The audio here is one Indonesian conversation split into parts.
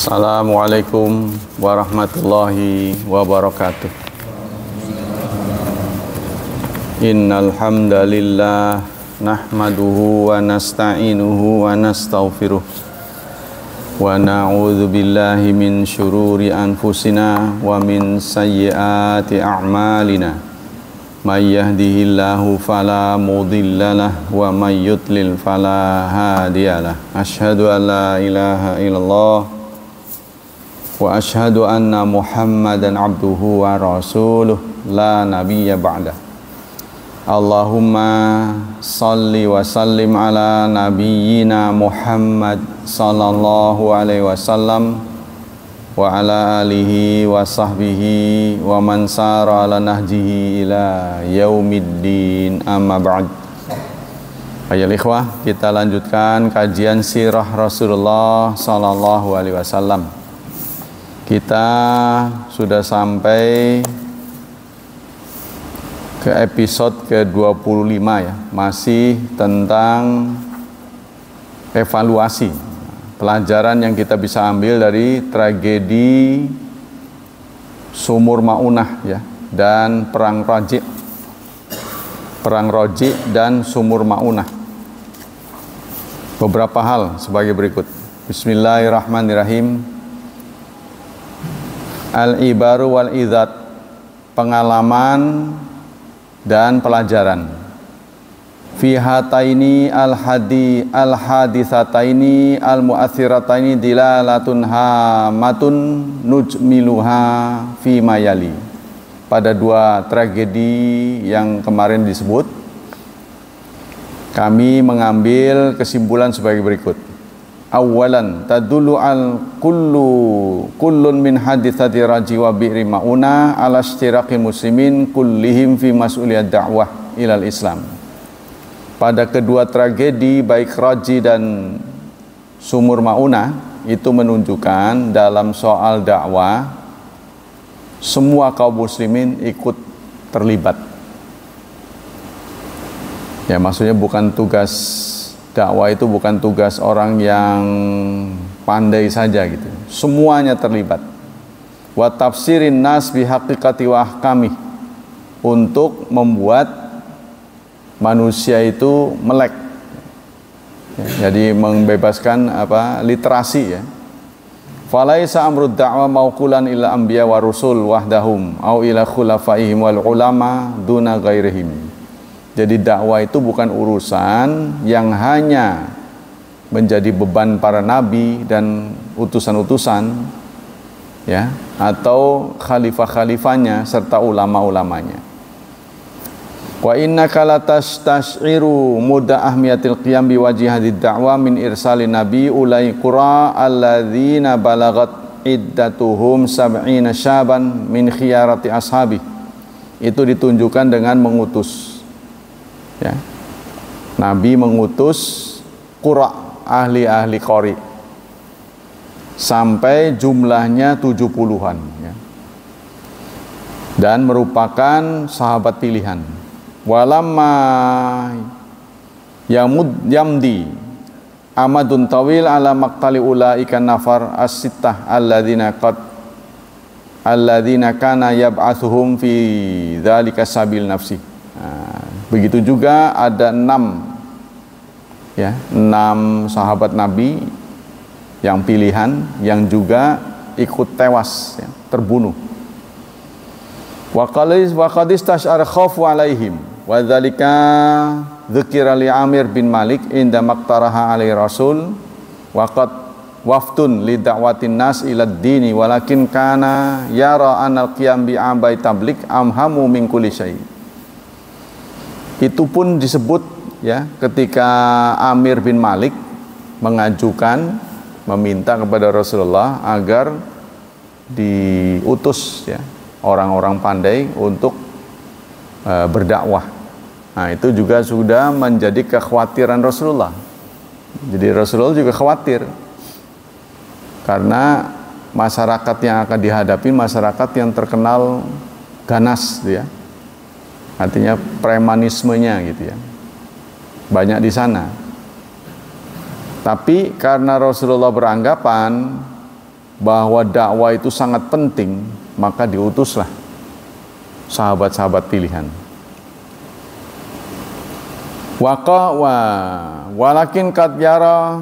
Assalamualaikum warahmatullahi wabarakatuh. Innal hamdalillah nahmaduhu wa nasta'inuhu wa nastaghfiruh wa na'udzu billahi min syururi anfusina wa min sayyiati a'malina. May yahdihillahu fala mudhillalah wa may yudlil fala hadiyalah. Asyhadu an la ilaha illallah wa asyhadu anna Muhammadan abduhu wa rasuluh la nabiyya ba'dah. Allahumma salli wa sallim ala nabiyyina Muhammad sallallahu alaihi wasallam wa ala alihi wa sahbihi wa man sara ala nahjihi ila yaumiddin, amma ba'd. Ayol ikhwah, kita lanjutkan kajian sirah Rasulullah sallallahu alaihi wasallam. Kita sudah sampai ke episode ke-25 ya, masih tentang evaluasi, pelajaran yang kita bisa ambil dari tragedi Sumur Maunah ya, dan Perang Roji dan Sumur Maunah. Beberapa hal sebagai berikut. Bismillahirrahmanirrahim. Al-ibaru wal idzat, pengalaman dan pelajaran. Fi hataini al-hadisataini al-mu'athirataini dilalatun hamatun nujmiluha fi mayali. Pada dua tragedi yang kemarin disebut, kami mengambil kesimpulan sebagai berikut. Awalan, tadullu al kullun min haditsati Raji wa Bi'ri Maunah ala istiraqi muslimin kullihim fi mas'uliyat da'wah ilal Islam. Pada kedua tragedi baik Raji dan Sumur Maunah itu menunjukkan dalam soal dakwah semua kaum muslimin ikut terlibat. Ya, maksudnya bukan tugas dakwah itu bukan tugas orang yang pandai saja gitu. Semuanya terlibat. Wa tafsirin nas bihaqiqati wa ahkami, untuk membuat manusia itu melek. Ya, jadi membebaskan literasi ya. Falaisa amrud da'wa mauqulan ila anbiya wa rusul wahdahum au ila khulafaihim wal ulama duna ghairihim. Jadi dakwah itu bukan urusan yang hanya menjadi beban para nabi dan utusan-utusan ya, atau khalifah-khalifahnya serta ulama-ulamanya. Wa innaka latastash'iru mudda ahmiyatil qiyam biwajihadid da'wah min irsalin nabi ulai qura alladzina balagat iddatuhum sab'ina syaban min khiyarati ashabi. Itu ditunjukkan dengan mengutus ya. Nabi mengutus qura, ahli-ahli qori, sampai jumlahnya 70-an ya. Dan merupakan sahabat pilihan. Walamma yamdi amadun tawil ala maqtali ulaika nafar as-sittah alladzina kana yab'atsuhum fi dzalika sabil nafsi. Begitu juga ada 6 sahabat Nabi yang pilihan yang juga ikut tewas ya, terbunuh. Wa qad istash'ara khawfu alaihim wa dzalika dzukira li Amir bin Malik inda maqtaraha alaihi Rasul wa qad waftun li da'watin nas ila ad-dini walakin kana yara anal qiyam bi abai tablik amhamu min kulli syai'. Itu pun disebut ya, ketika Amir bin Malik meminta kepada Rasulullah agar diutus ya orang-orang pandai untuk berdakwah. Nah, itu juga sudah menjadi kekhawatiran Rasulullah. Jadi Rasulullah juga khawatir karena masyarakat yang akan dihadapi masyarakat yang terkenal ganas ya. Artinya premanismenya gitu ya, banyak di sana. Tapi karena Rasulullah beranggapan bahwa dakwah itu sangat penting, maka diutuslah sahabat-sahabat pilihan. Walakin qad yara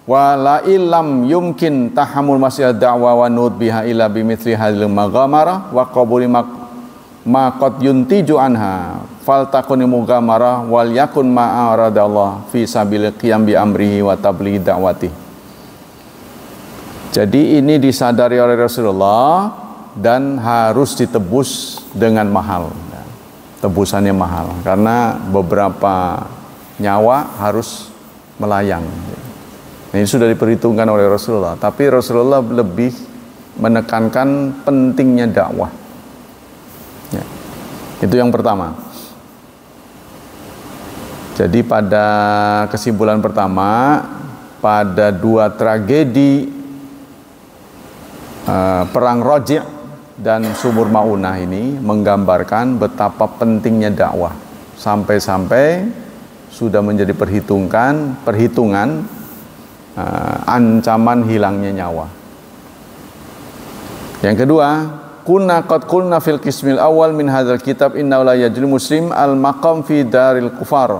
wa la illam yumkin tahammul masih da'wa wa nud biha illa bimithli hadhil maghamara wa qabuli ma qad yuntiju anha faltakun mughamara wal yakun ma aradallah fi sabil qiyam bi amrihi wa tablighi da'wati. Jadi ini disadari oleh Rasulullah dan harus ditebus dengan mahal. Tebusannya mahal karena beberapa nyawa harus melayang. Ini sudah diperhitungkan oleh Rasulullah, tapi Rasulullah lebih menekankan pentingnya dakwah. Ya. Itu yang pertama. Jadi pada kesimpulan pertama, pada dua tragedi Perang Raji' dan Sumur Maunah ini menggambarkan betapa pentingnya dakwah, sampai-sampai sudah menjadi perhitungan ancaman hilangnya nyawa. Yang kedua, kunna qad qulna fil qismil awal min hadzal kitab inna la yajri muslim al maqam fi daril kufar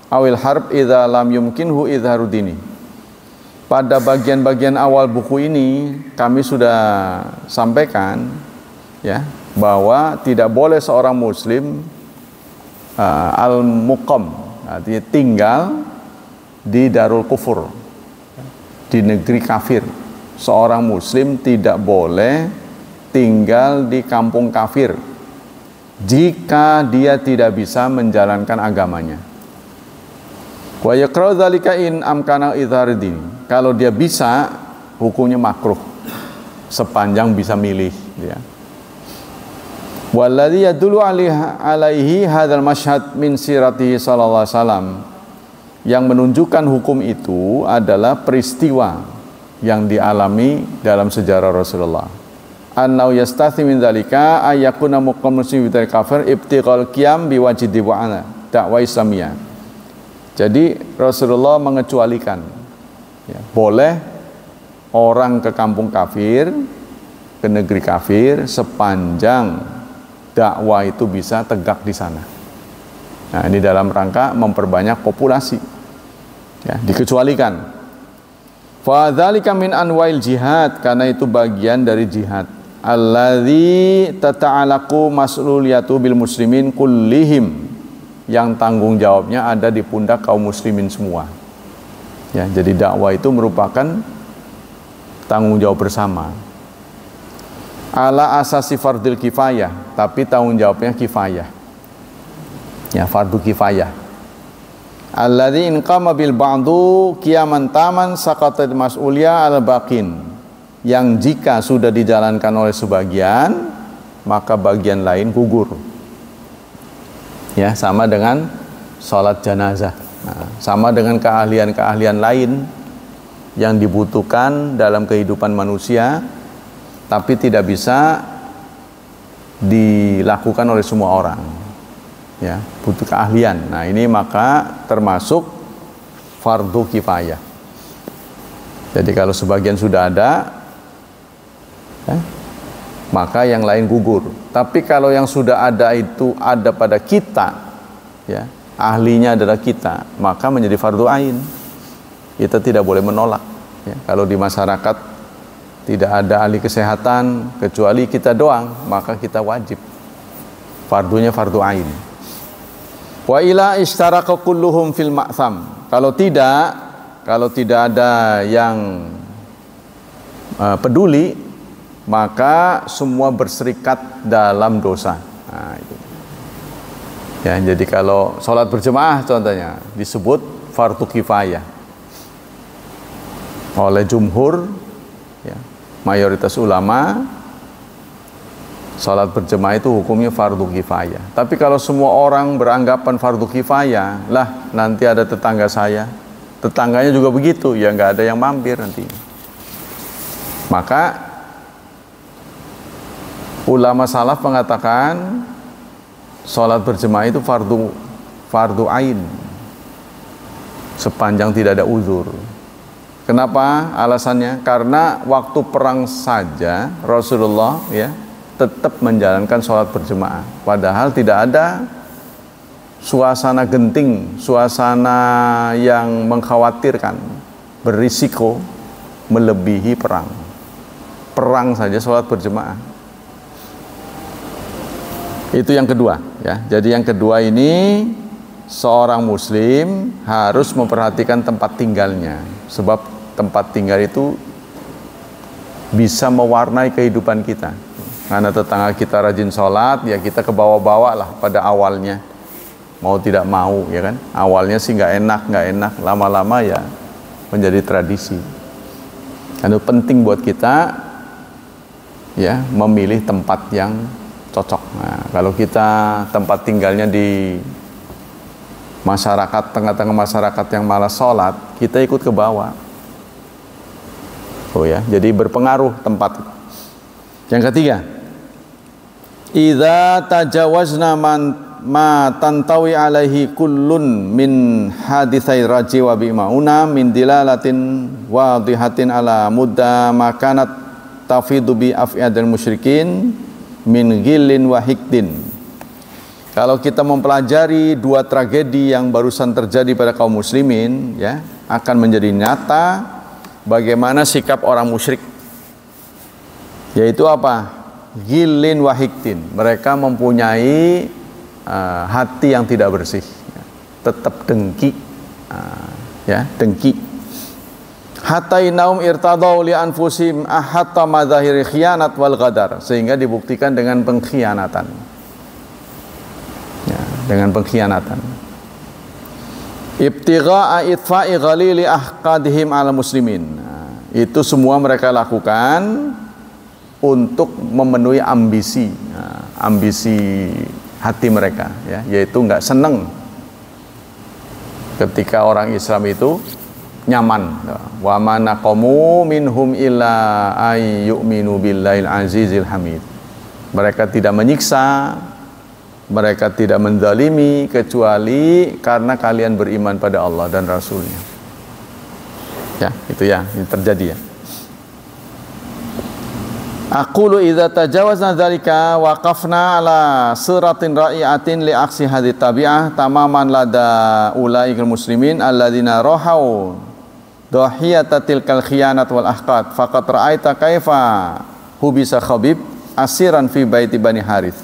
awil harb idza lam yumkinhu idharu dini. Pada bagian-bagian awal buku ini kami sudah sampaikan ya bahwa tidak boleh seorang muslim al-muqam, artinya tinggal di darul kufur, di negeri kafir. Seorang muslim tidak boleh tinggal di kampung kafir jika dia tidak bisa menjalankan agamanya. Wa yaqra'u dzalika in amkana idhardin. Kalau dia bisa, hukumnya makruh sepanjang bisa milih ya. Walladzi yadullu alaihi hadzal masyhad min siratihi sallallahu alaihi wasallam. Yang menunjukkan hukum itu adalah peristiwa yang dialami dalam sejarah Rasulullah. Annau yastathi min dzalika ayyakuna muqam muslim bi kafir ibtiqal qiyam biwajidi wa ana dakwah Islamiyah. Jadi Rasulullah mengecualikan ya, boleh orang ke kampung kafir, ke negeri kafir sepanjang dakwah itu bisa tegak di sana. Nah, ini dalam rangka memperbanyak populasi. Ya, dikecualikan. Fa dzalika min anwa'il jihad, karena itu bagian dari jihad. Alladzi tata'alaqu mas'uliyatu bil muslimin kullihim, yang tanggung jawabnya ada di pundak kaum muslimin semua. Ya, jadi dakwah itu merupakan tanggung jawab bersama. Ala asasi fardil kifayah, tapi tanggung jawabnya kifayah. Ya, fardu kifayah. Alladzi in qama bil ba'du qiyaman taman saqatat mas'uliyah al baqin. Yang jika sudah dijalankan oleh sebagian, maka bagian lain gugur. Ya, sama dengan sholat jenazah. Nah, sama dengan keahlian-keahlian lain yang dibutuhkan dalam kehidupan manusia, tapi tidak bisa dilakukan oleh semua orang. Ya, butuh keahlian. Nah, ini maka termasuk fardu kifayah. Jadi kalau sebagian sudah ada, maka yang lain gugur. Tapi kalau yang sudah ada itu ada pada kita, ya, ahlinya adalah kita, maka menjadi fardu ain. Kita tidak boleh menolak. Ya, kalau di masyarakat tidak ada ahli kesehatan kecuali kita doang, maka kita wajib. Fardunya fardu ain. Wa ila istaraka kulluhum fil ma'tham. Kalau tidak ada yang peduli, maka semua berserikat dalam dosa. Nah, itu. Ya, jadi kalau sholat berjemaah contohnya disebut fardu kifayah oleh jumhur, ya, mayoritas ulama. Sholat berjemaah itu hukumnya fardu kifayah. Tapi kalau semua orang beranggapan fardu kifayah, lah nanti ada tetangga saya, tetangganya juga begitu, ya nggak ada yang mampir nanti. Maka ulama salaf mengatakan sholat berjemaah itu fardu ain sepanjang tidak ada uzur. Kenapa alasannya? Karena waktu perang saja Rasulullah ya tetap menjalankan sholat berjemaah, padahal tidak ada suasana genting, suasana yang mengkhawatirkan, berisiko melebihi perang. Perang saja sholat berjemaah. Itu yang kedua ya. Jadi yang kedua ini seorang muslim harus memperhatikan tempat tinggalnya, sebab tempat tinggal itu bisa mewarnai kehidupan kita. Karena tetangga kita rajin sholat, ya kita ke bawah-bawah lah pada awalnya, mau tidak mau ya kan. Awalnya sih nggak enak, lama-lama ya menjadi tradisi. Itu penting buat kita ya memilih tempat yang cocok. Nah, kalau kita tempat tinggalnya di masyarakat, tengah-tengah masyarakat yang malas sholat, kita ikut ke bawah. Oh ya, jadi berpengaruh tempat. Yang ketiga, idza tajawazna ma tantawi alaihi kullun min haditsai raji wa bimauna min dilalatin wadihatin ala mudda makanat tafidu bi af'adil musyrikin min ghillin wa hikdin. Kalau kita mempelajari dua tragedi yang barusan terjadi pada kaum muslimin ya, akan menjadi nyata bagaimana sikap orang musyrik. Yaitu apa? Ghillin wa hikdin. Mereka mempunyai hati yang tidak bersih, tetap dengki, ya dengki. Hatta inaum irtadau li anfusim ahatta madzahiri khiyanat wal ghadar, sehingga dibuktikan dengan pengkhianatan, ya, dengan pengkhianatan. Ibtigha'a itfa'i ghalili ahqadihim ala muslimin. Nah, itu semua mereka lakukan untuk memenuhi ambisi, ambisi hati mereka, ya, yaitu nggak seneng ketika orang Islam itu nyaman. Wa manaqamu minhum illa ay yu'minu billahil azizil hamid. Mereka tidak menyiksa, mereka tidak menzalimi kecuali karena kalian beriman pada Allah dan Rasulnya. Ya, itu ya, ini terjadi ya. Aqulu idza tajawazna dzalika waqafna ala siratin ra'iatin li aksi hadhihi tabi'ah tamaman lada ulaikal muslimin alladzina rahau dhahiyata tilkal khiyanat wal ahqad faqad ra'aita kaifa hubisa Khabib asiran fi baiti Bani Harith.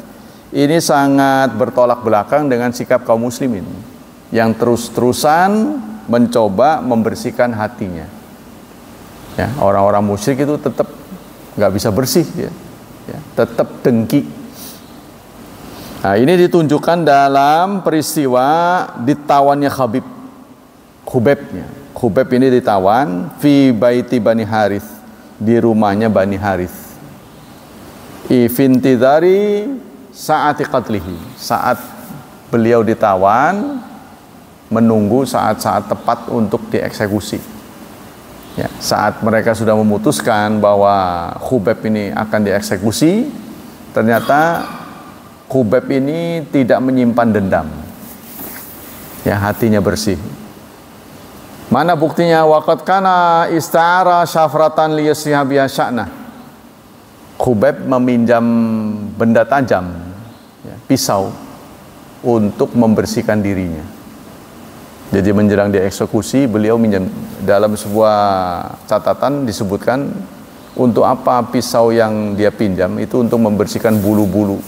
Ini sangat bertolak belakang dengan sikap kaum muslimin yang terus-terusan mencoba membersihkan hatinya. Ya, orang-orang musyrik itu tetap nggak bisa bersih, ya, tetap dengki. Nah, ini ditunjukkan dalam peristiwa ditawannya Khubayb ini ditawan fi baiti Bani Harith, di rumahnya Bani Harith. Ifintidari saati qatlihi, saat beliau ditawan, menunggu saat-saat tepat untuk dieksekusi. Ya, saat mereka sudah memutuskan bahwa Khubayb ini akan dieksekusi, ternyata Khubayb ini tidak menyimpan dendam. Ya, hatinya bersih. Mana buktinya? Waqad kana ista'ara syafratan liyasriha biha sya'nah. Khubayb meminjam benda tajam, ya, pisau, untuk membersihkan dirinya. Jadi menjelang dieksekusi, beliau minjam. Dalam sebuah catatan disebutkan untuk apa pisau yang dia pinjam itu untuk membersihkan bulu-bulu,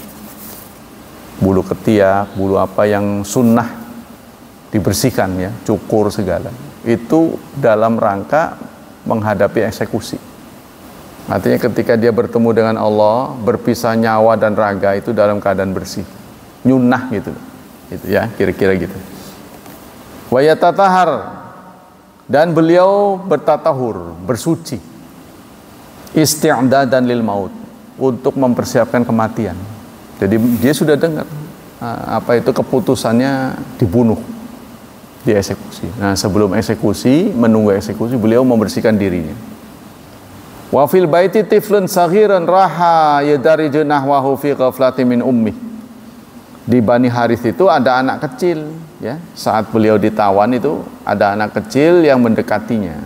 bulu ketiak, bulu apa yang sunnah dibersihkan, ya, cukur segala. Itu dalam rangka menghadapi eksekusi. Artinya ketika dia bertemu dengan Allah, berpisah nyawa dan raga itu dalam keadaan bersih, nyunnah gitu, itu ya, kira-kira gitu. Wa yatatahhar, dan beliau bertatahur, bersuci, isti'dadan lil maut, untuk mempersiapkan kematian. Jadi dia sudah dengar apa itu keputusannya dibunuh, dieksekusi. Nah, sebelum eksekusi, menunggu eksekusi, beliau membersihkan dirinya. Wa fil baiti tiflun saghiran raha yadariju nahwahu fi ghaflatin min ummi. Di Bani Harith itu ada anak kecil, ya. Saat beliau ditawan itu ada anak kecil yang mendekatinya.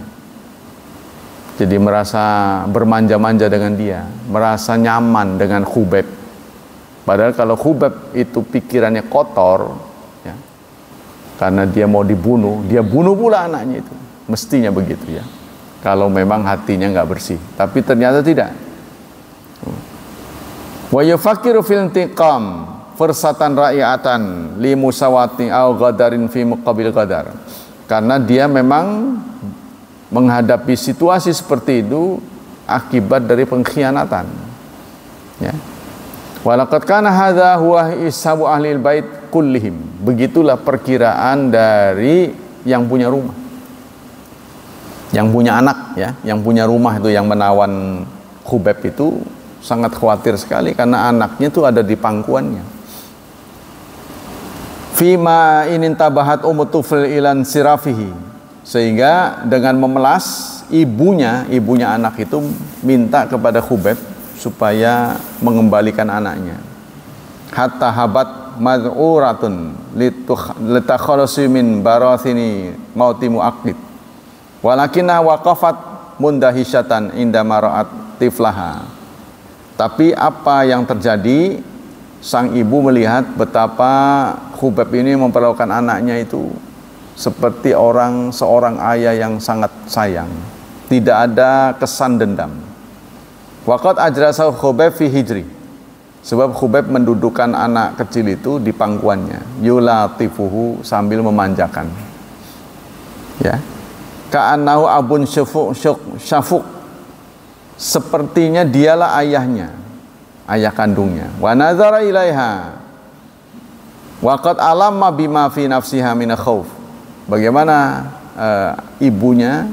Jadi merasa bermanja-manja dengan dia, merasa nyaman dengan Khubayb. Padahal kalau Khubayb itu pikirannya kotor, ya, karena dia mau dibunuh, dia bunuh pula anaknya itu. Mestinya begitu ya. Kalau memang hatinya nggak bersih, tapi ternyata tidak. Wa yufakiru fil intiqam fursatan ra'iatan li musawati au ghadarin fi muqabil ghadar. Karena dia memang menghadapi situasi seperti itu akibat dari pengkhianatan. Ya. Walaqad kana hadza huwa isabu ahlil bait kullihim. Begitulah perkiraan dari yang punya rumah. Yang punya anak ya, yang punya rumah itu yang menawan Khubayb itu sangat khawatir sekali karena anaknya itu ada di pangkuannya. Fima inin tabahat umutufil ilan sirafihi. Sehingga dengan memelas ibunya anak itu minta kepada Khubayb supaya mengembalikan anaknya. Hatta habat mad'uratun litakhalusi min barathini mauti muaqid. Walakinna waqafat mundahisyatan inda mara'at tiflaha. Tapi apa yang terjadi? Sang ibu melihat betapa Khubayb ini memperlakukan anaknya itu seperti seorang ayah yang sangat sayang, tidak ada kesan dendam. Waqad ajrasa Khubayb fi hijri, sebab Khubayb mendudukkan anak kecil itu di pangkuannya, yulatifuhu sambil memanjakan. Ya, ka'annahu abun syafuk, sepertinya dialah ayahnya, ayah kandungnya. Wa nazara ilaiha, waqad alamma bima fi nafsiha min khauf. Bagaimana ibunya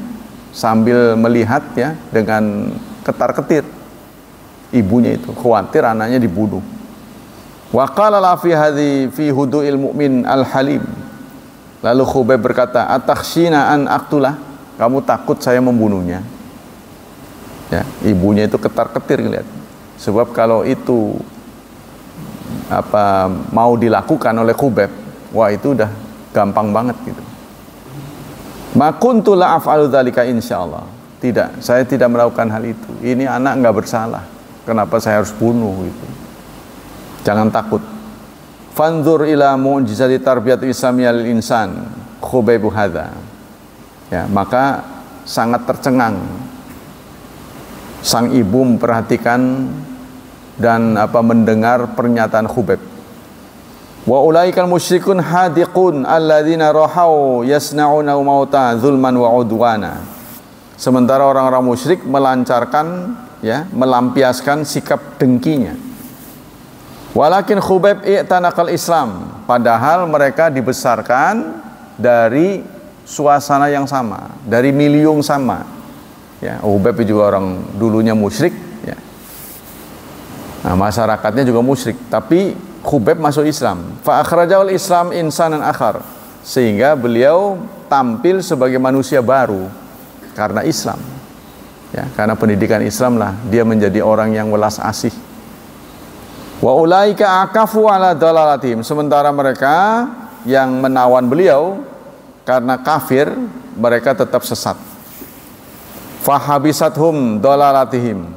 sambil melihat ya dengan ketar-ketir, ibunya itu khawatir anaknya dibunuh. Wa qala la fi hadhi fi hudu'il mu'min al-halim. Lalu Khubayb berkata, atakhshina an aqtulah, kamu takut saya membunuhnya? Ya, ibunya itu ketar-ketir lihat. Sebab kalau itu mau dilakukan oleh Khubayb, wah itu udah gampang banget gitu. Ma kuntu la af'alu dzalika insyaallah. Tidak, saya tidak melakukan hal itu. Ini anak enggak bersalah. Kenapa saya harus bunuh itu? Jangan takut. Fanzur ila mu'jizati tarbiyat islamiyal insan Khubayb hadza. Ya, maka sangat tercengang sang ibu memperhatikan dan mendengar pernyataan Khubayb. Wa ulaikal musyrikun hadiqun alladzina rahau yasna'una mauta zulman wa udwana. Sementara orang-orang musyrik melancarkan ya, melampiaskan sikap dengkinya. Walakin Khubayb i'tanaqal Islam, padahal mereka dibesarkan dari suasana yang sama, dari miliung sama. Ya, Khubayb juga orang dulunya musyrik ya. Nah, masyarakatnya juga musyrik, tapi Khubayb masuk Islam. Fa akhrajal Islam insanan akhar, sehingga beliau tampil sebagai manusia baru karena Islam. Ya, karena pendidikan Islam lah dia menjadi orang yang welas asih. Wa ulaika akafu ala dalalatihim, sementara mereka yang menawan beliau karena kafir, mereka tetap sesat. Fa habisathum dalalatihim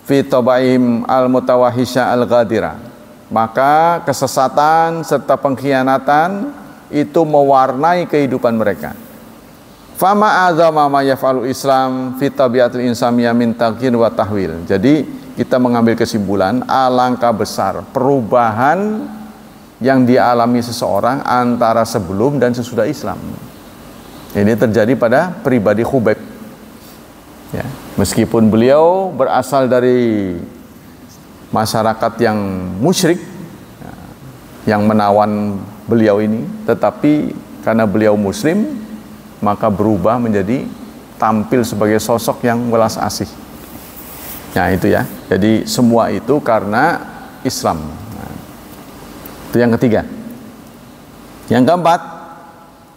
fi tabaihim al-mutawahisha al-ghadira. Maka kesesatan serta pengkhianatan itu mewarnai kehidupan mereka. Fama azama ma yaf'alu Islam fi tabiatil insaniyah min taghyir wa tahwil. Jadi kita mengambil kesimpulan alangkah besar perubahan yang dialami seseorang antara sebelum dan sesudah Islam. Ini terjadi pada pribadi Khubayb. Ya, meskipun beliau berasal dari masyarakat yang musyrik yang menawan beliau ini, tetapi karena beliau muslim maka berubah menjadi tampil sebagai sosok yang welas asih. Nah itu ya, jadi semua itu karena Islam. Nah, itu yang ketiga. Yang keempat,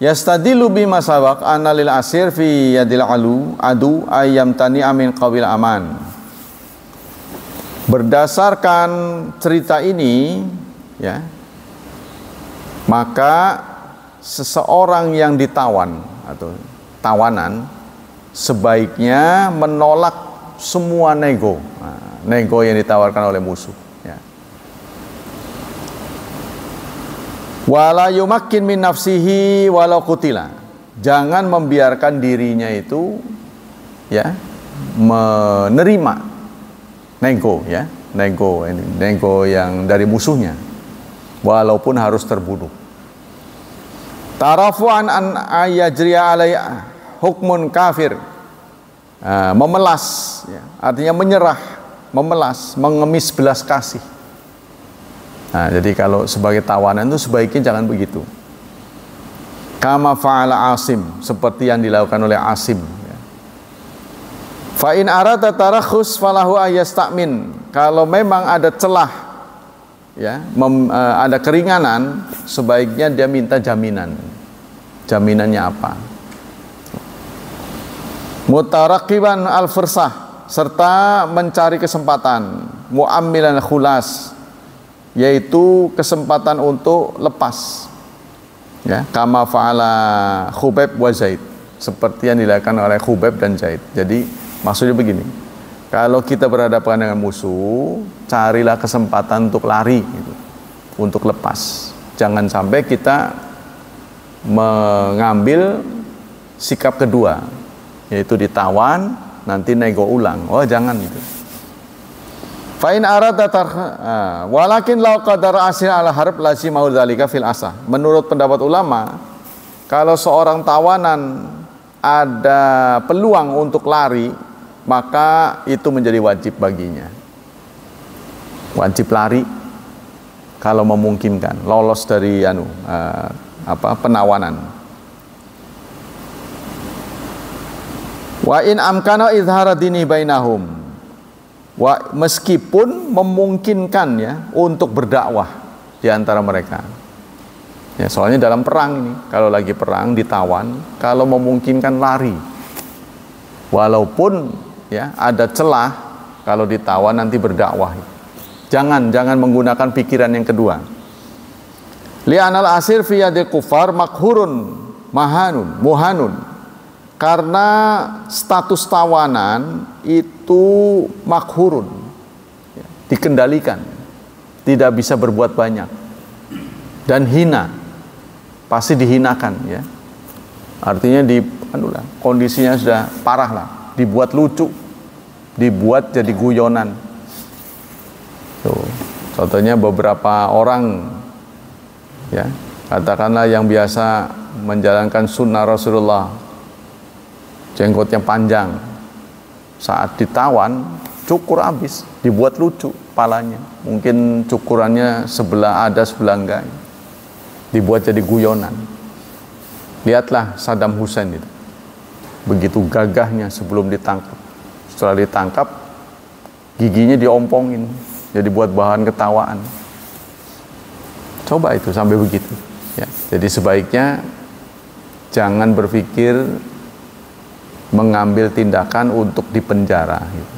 yastadilu bima sabaq anna lil asir fi yadil adu ayyam tani amin qabil aman. Berdasarkan cerita ini ya, maka seseorang yang ditawan atau tawanan sebaiknya menolak semua nego, nego yang ditawarkan oleh musuh. Ya. Wala yumakkin min nafsihi walau qutila. Jangan membiarkan dirinya itu ya menerima nego, ya, nego yang dari musuhnya, walaupun harus terbunuh. Tarafu'an an ayajriya alai hukmun kafir, memelas, ya, artinya menyerah, memelas, mengemis belas kasih. Nah, jadi kalau sebagai tawanan itu sebaiknya jangan begitu. Kama fa'ala Asim, seperti yang dilakukan oleh Asim. Fa in arada tarakhus falahu ayastakmin. Kalau memang ada celah, ya, ada keringanan, sebaiknya dia minta jaminan. Jaminannya apa? Mutaraqiban al-fursah, serta mencari kesempatan, mu'ammilan khulas, yaitu kesempatan untuk lepas. Ya, kama fa'ala Khubayb wa Zaid, seperti yang dilakukan oleh Khubayb dan Zaid. Jadi maksudnya begini, kalau kita berhadapan dengan musuh, carilah kesempatan untuk lari, gitu, untuk lepas. Jangan sampai kita mengambil sikap kedua, yaitu ditawan, nanti nego ulang. Oh, jangan itu. Fa'in arada walakin law qadara asil ala harb lazimau dzalika fil asah. Menurut pendapat ulama, kalau seorang tawanan ada peluang untuk lari, maka itu menjadi wajib baginya. Wajib lari kalau memungkinkan, lolos dari penawanan. Wa in amkana izhara dini bainahum. Meskipun memungkinkan, ya, untuk berdakwah di antara mereka. Ya, soalnya dalam perang ini, kalau lagi perang ditawan, kalau memungkinkan lari. Walaupun, ya, ada celah, kalau ditawan nanti berdakwah. Jangan menggunakan pikiran yang kedua. Li'anal asir fi yadil kufar makhurun muhanun. Karena status tawanan itu makhurun, ya, dikendalikan, tidak bisa berbuat banyak, dan hina, pasti dihinakan, ya. Artinya kondisinya sudah parah lah, dibuat lucu, dibuat jadi guyonan. Tuh, contohnya beberapa orang, ya, katakanlah yang biasa menjalankan sunnah Rasulullah, jenggotnya panjang, saat ditawan cukur habis, dibuat lucu kepalanya, mungkin cukurannya sebelah ada sebelah enggak, dibuat jadi guyonan. Lihatlah Saddam Hussein itu, begitu gagahnya sebelum ditangkap, setelah ditangkap giginya diompongin, jadi buat bahan ketawaan. Coba itu sampai begitu, ya. Jadi sebaiknya jangan berpikir mengambil tindakan untuk dipenjara, gitu.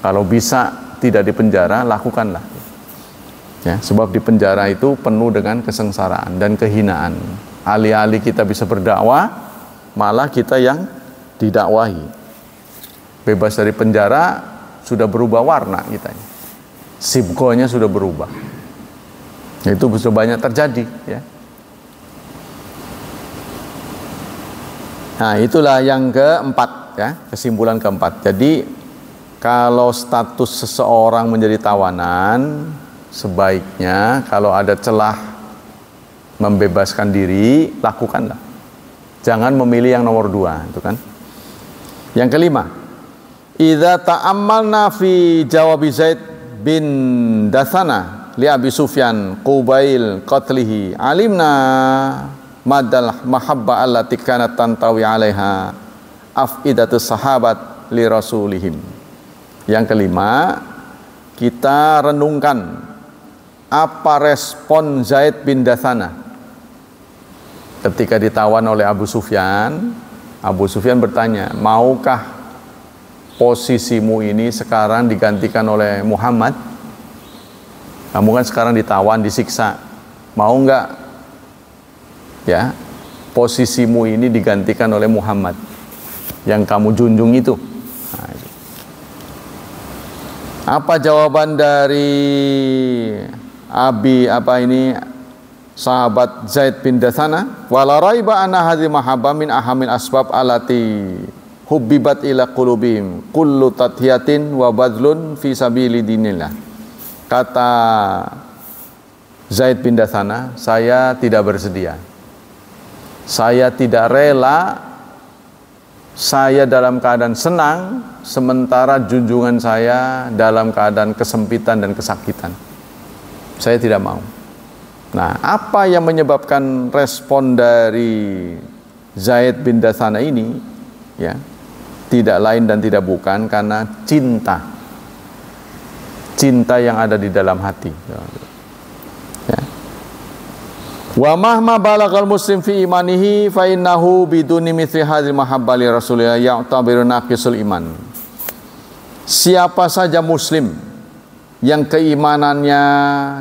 Kalau bisa tidak dipenjara, lakukanlah, ya, sebab dipenjara itu penuh dengan kesengsaraan dan kehinaan. Alih-alih kita bisa berdakwah, malah kita yang didakwahi. Bebas dari penjara, sudah berubah warna kita, sibgonya sudah berubah. Itu sudah banyak terjadi, ya. Nah, itulah yang keempat, ya, kesimpulan keempat. Jadi kalau status seseorang menjadi tawanan, sebaiknya kalau ada celah membebaskan diri, lakukanlah. Jangan memilih yang nomor dua, itu kan. Yang kelima, idza ta'ammalna fi jawabi Zaid bin Dathana li Abi Sufyan qubail qatlihi alimna madal mahabba allati kanat tantawi alaiha afidatus sahabat li rasulihim. Yang kelima, kita renungkan apa respon Zaid bin Dathana ketika ditawan oleh Abu Sufyan. Abu Sufyan bertanya, maukah posisimu ini sekarang digantikan oleh Muhammad? Kamu kan sekarang ditawan, disiksa, mau enggak, ya, posisimu ini digantikan oleh Muhammad? yang kamu junjung itu. Nah, itu. Apa jawaban dari sahabat Zaid bin Dathana? Wala raiba anna hadhihi mahabbah min ahamil asbab alati hubbibat ila qulubihim kullu tadhiyatin wa badlun fi sabili dinillah. Kata Zaid bin Dathana, saya tidak bersedia, saya tidak rela, saya dalam keadaan senang sementara junjungan saya dalam keadaan kesempitan dan kesakitan. Saya tidak mau. Nah, apa yang menyebabkan respon dari Zaid bin Dathana ini? Ya, tidak lain dan tidak bukan karena cinta. Cinta yang ada di dalam hati. Ya. Wa mahma balagal muslim fi imanihi fa innahu biduni mithli hadhil mahabbah li rasulillah ya'tabiru naqisul iman. Siapa saja muslim yang keimanannya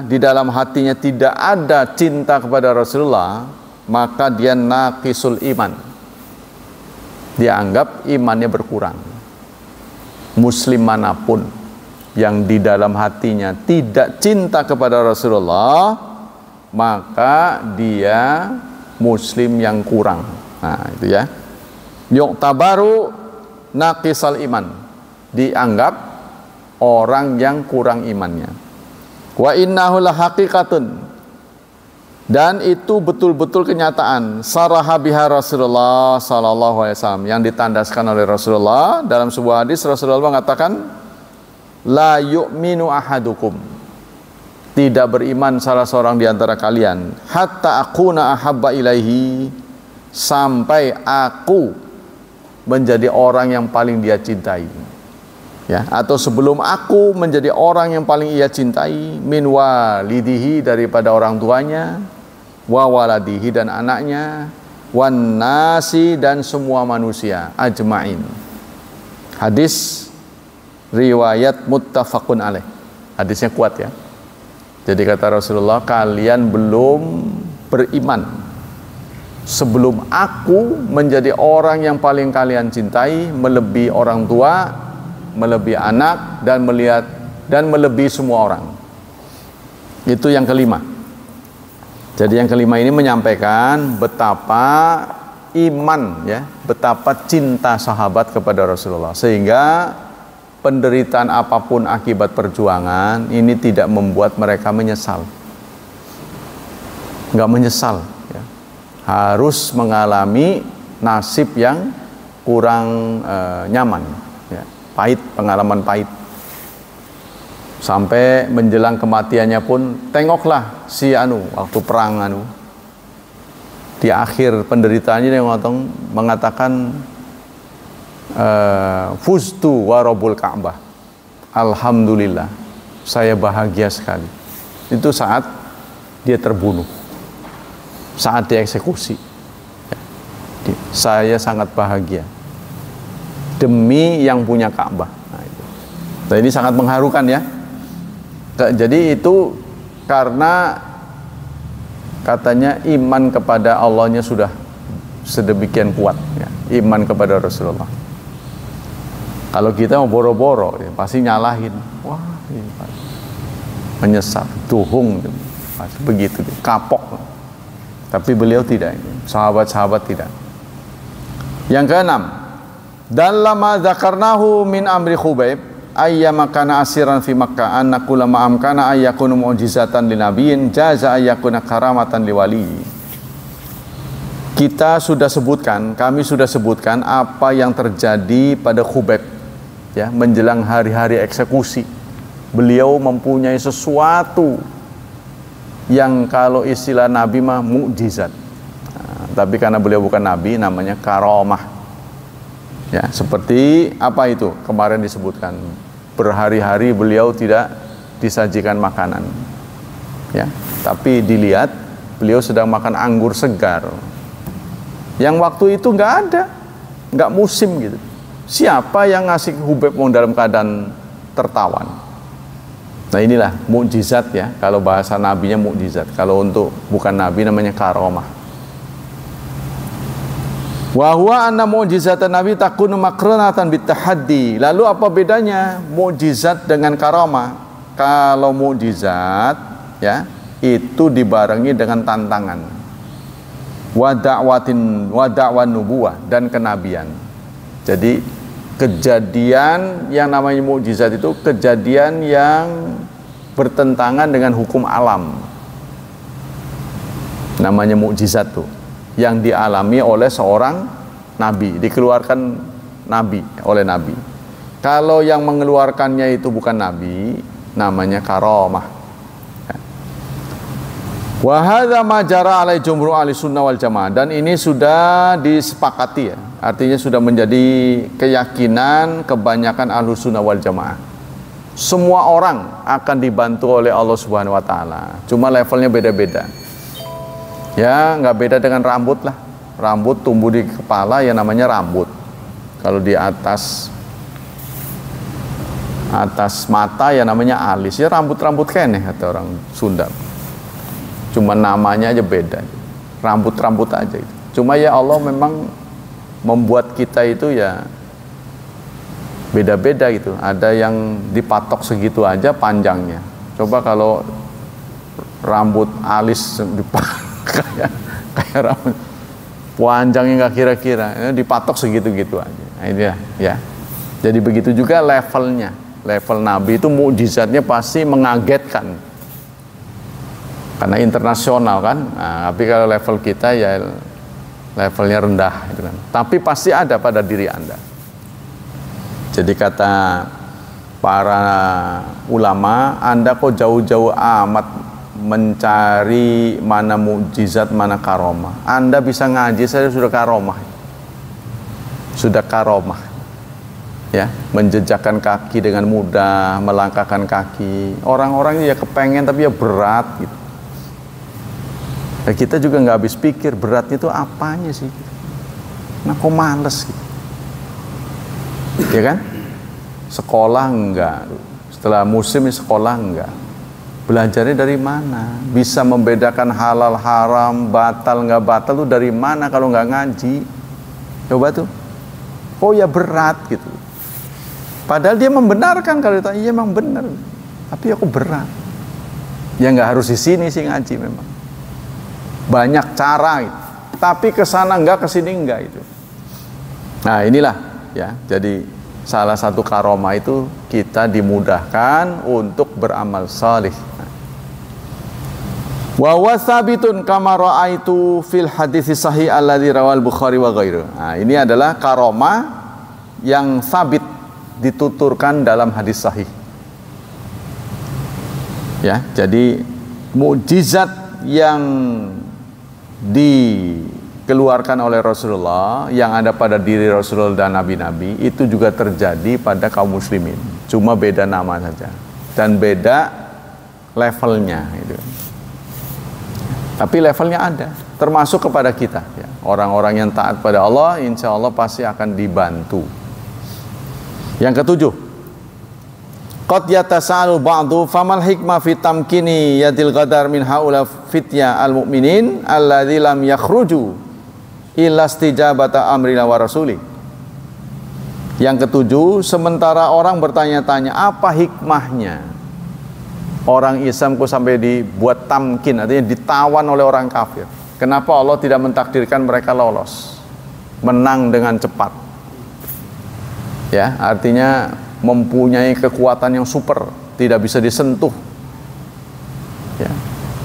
di dalam hatinya tidak ada cinta kepada Rasulullah, maka dia naqisul iman. Dia anggap imannya berkurang. Muslim manapun yang di dalam hatinya tidak cinta kepada Rasulullah, maka dia muslim yang kurang. Nah, itu ya. Yu'tabaru naqisal iman, dianggap orang yang kurang imannya. Wa innahu lahaqiqatun, dan itu betul-betul kenyataan. Saraha biha Rasulullah sallallahu alaihi wasallam, yang ditandaskan oleh Rasulullah dalam sebuah hadis. Rasulullah mengatakan, la yu'minu ahadukum, tidak beriman salah seorang di antara kalian, hatta akuna ahabba ilaihi, sampai aku menjadi orang yang paling dia cintai. Ya, atau sebelum aku menjadi orang yang paling ia cintai, min walidihi, daripada orang tuanya, wa waladihi, dan anaknya, wan nasi, dan semua manusia ajmain. Hadis riwayat muttafaqun alaih. Hadisnya kuat ya. Jadi kata Rasulullah, kalian belum beriman sebelum aku menjadi orang yang paling kalian cintai, melebihi orang tua, melebihi anak, dan melebihi semua orang. Itu yang kelima. Jadi yang kelima ini menyampaikan betapa iman, ya, betapa cinta sahabat kepada Rasulullah, sehingga penderitaan apapun akibat perjuangan ini tidak membuat mereka menyesal. Nggak menyesal, ya. Harus mengalami nasib yang kurang nyaman, ya. Pahit, pengalaman pahit. Sampai menjelang kematiannya pun, tengoklah si waktu perang di akhir penderitaannya dia mengatakan, fuztu warabul Ka'bah, alhamdulillah, saya bahagia sekali. Itu saat dia terbunuh, saat dieksekusi. Saya sangat bahagia demi yang punya Ka'bah. Nah, ini sangat mengharukan ya. Jadi itu karena katanya iman kepada Allahnya sudah sedemikian kuat ya, iman kepada Rasulullah. Kalau kita mau boro-boro ya, pasti nyalahin, wah ini menyesal, tuhung, pasti begitu, kapok. Tapi beliau tidak, sahabat-sahabat tidak. Yang keenam, dalam dzakarnahu min amri Khubayb ayyama kana asiran fi Makkah anna kullama amkana ayyakunu mu'jizatan linabiyyin jaza ayyakuna karamatan liwali. Kita sudah sebutkan, kami sudah sebutkan apa yang terjadi pada Khubayb ya, menjelang hari-hari eksekusi. Beliau mempunyai sesuatu yang kalau istilah Nabi mah mukjizat. Nah, tapi karena beliau bukan Nabi, namanya karamah. Ya, seperti apa itu? Kemarin disebutkan, berhari-hari beliau tidak disajikan makanan. Ya, tapi dilihat beliau sedang makan anggur segar. Yang waktu itu nggak ada, nggak musim gitu. Siapa yang ngasih Khubayb dalam keadaan tertawan? Nah inilah mukjizat ya. Kalau bahasa nabinya mukjizat. Kalau untuk bukan nabi namanya karamah. Wa huwa anna mu'jizatan nabi takunu maqranatan bitahaddi. Lalu apa bedanya mukjizat dengan karamah? Kalau mukjizat ya itu dibarengi dengan tantangan. Wa da'wan nubuwah dan kenabian. Jadi kejadian yang namanya mukjizat itu kejadian yang bertentangan dengan hukum alam. Namanya mukjizat tuh yang dialami oleh seorang nabi, dikeluarkan nabi oleh nabi. Kalau yang mengeluarkannya itu bukan nabi, namanya karamah. Wa hadza ma jara alai jumhur ahli sunnah wal jamaah, dan ini sudah disepakati ya. Artinya sudah menjadi keyakinan kebanyakan ahli sunnah wal jamaah. Semua orang akan dibantu oleh Allah Subhanahu wa taala. Cuma levelnya beda-beda. Ya, nggak beda dengan rambut lah. Rambut tumbuh di kepala ya namanya rambut. Kalau di atas mata ya namanya alis. Ya rambut-rambut keneh kata orang Sunda. Cuma namanya aja beda. Rambut-rambut aja gitu. Cuma ya Allah memang membuat kita itu ya beda-beda gitu. Ada yang dipatok segitu aja panjangnya. Coba kalau rambut alis kayak rambut panjangnya nggak kira-kira, dipatok segitu-gitu aja. Nah, ini ya. Jadi begitu juga levelnya. Level Nabi itu mukjizatnya pasti mengagetkan. Karena internasional kan. Nah, tapi kalau level kita ya levelnya rendah gitu kan. Tapi pasti ada pada diri Anda. Jadi kata para ulama, Anda kok jauh-jauh amat mencari mana mukjizat, mana karomah. Anda bisa ngaji, saya sudah karomah. Sudah karomah. Ya, menjejakkan kaki dengan mudah, melangkahkan kaki. Orang-orang ya kepengen tapi ya berat gitu. Dan kita juga nggak habis pikir beratnya itu apanya sih. Nah kok males gitu. Ya kan? Sekolah enggak. Setelah musim sekolah enggak. Belajarnya dari mana? Bisa membedakan halal haram, batal nggak batal tuh dari mana kalau nggak ngaji? Coba tuh. Oh ya berat gitu. Padahal dia membenarkan kalau ditanya, iya memang benar. Tapi aku berat. Ya nggak harus di sini sih ngaji memang. Banyak cara gitu. Tapi kesana enggak, kesini enggak itu. Nah inilah ya. Jadi salah satu karomah itu kita dimudahkan untuk beramal salih. Wa wasabitun kama ra'aitu fil hadits sahih alladzi rawal Bukhari wa ghairu. Nah, ini adalah karomah yang sabit dituturkan dalam hadis sahih. Ya, jadi mukjizat yang dikeluarkan oleh Rasulullah yang ada pada diri Rasulullah dan nabi-nabi itu juga terjadi pada kaum muslimin. Cuma beda nama saja dan beda levelnya itu. Tapi levelnya ada, termasuk kepada kita ya. Orang-orang yang taat pada Allah insya Allah pasti akan dibantu. Yang ketujuh, qad yatasalu ba'du famal hikmah fi tamkini yadil qadar min haula fitya al mu'minin alladzi lam yakhruju illa istijabata amrina wa rasuli. Yang ketujuh, sementara orang bertanya-tanya apa hikmahnya orang Islam kok sampai dibuat tamkin, artinya ditawan oleh orang kafir. Kenapa Allah tidak mentakdirkan mereka lolos, menang dengan cepat? Ya, artinya mempunyai kekuatan yang super, tidak bisa disentuh, ya,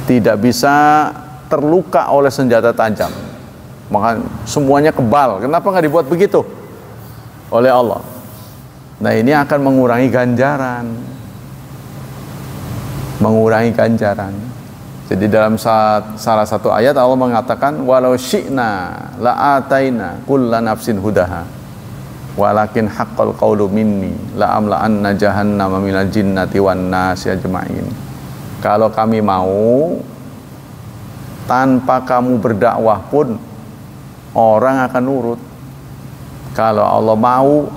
tidak bisa terluka oleh senjata tajam. Maka semuanya kebal. Kenapa nggak dibuat begitu oleh Allah? Nah ini akan mengurangi ganjaran. Jadi dalam salah satu ayat Allah mengatakan walau syi'na la'ataina kulla nafsin hudaha walakin haqqal qawlu minni la'amla'anna jahannama minal jinnati wan nasi ajma'in. Kalau kami mau, tanpa kamu berdakwah pun orang akan nurut. Kalau Allah mau,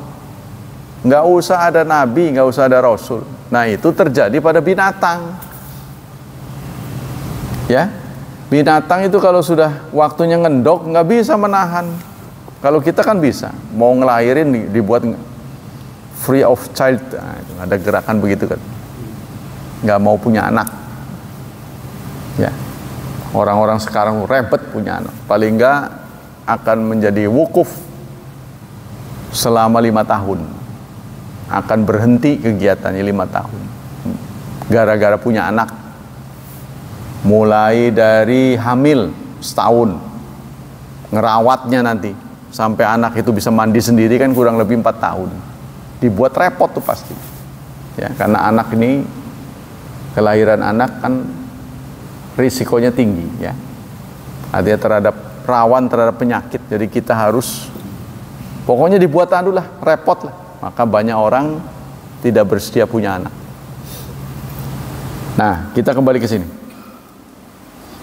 nggak usah ada nabi, nggak usah ada rasul. Nah itu terjadi pada binatang. Ya, binatang itu kalau sudah waktunya ngendok nggak bisa menahan. Kalau kita kan bisa, mau ngelahirin dibuat free of child, nah, itu ada gerakan begitu kan, nggak mau punya anak. Ya, orang-orang sekarang repot punya anak, paling nggak akan menjadi wukuf selama 5 tahun, akan berhenti kegiatannya 5 tahun, gara-gara punya anak. Mulai dari hamil setahun, ngerawatnya nanti sampai anak itu bisa mandi sendiri kan kurang lebih 4 tahun. Dibuat repot tuh pasti. Ya, karena anak ini, kelahiran anak kan risikonya tinggi ya. Artinya rawan terhadap penyakit. Jadi kita harus pokoknya dibuat lah, repot lah. Maka banyak orang tidak bersedia punya anak. Nah, kita kembali ke sini.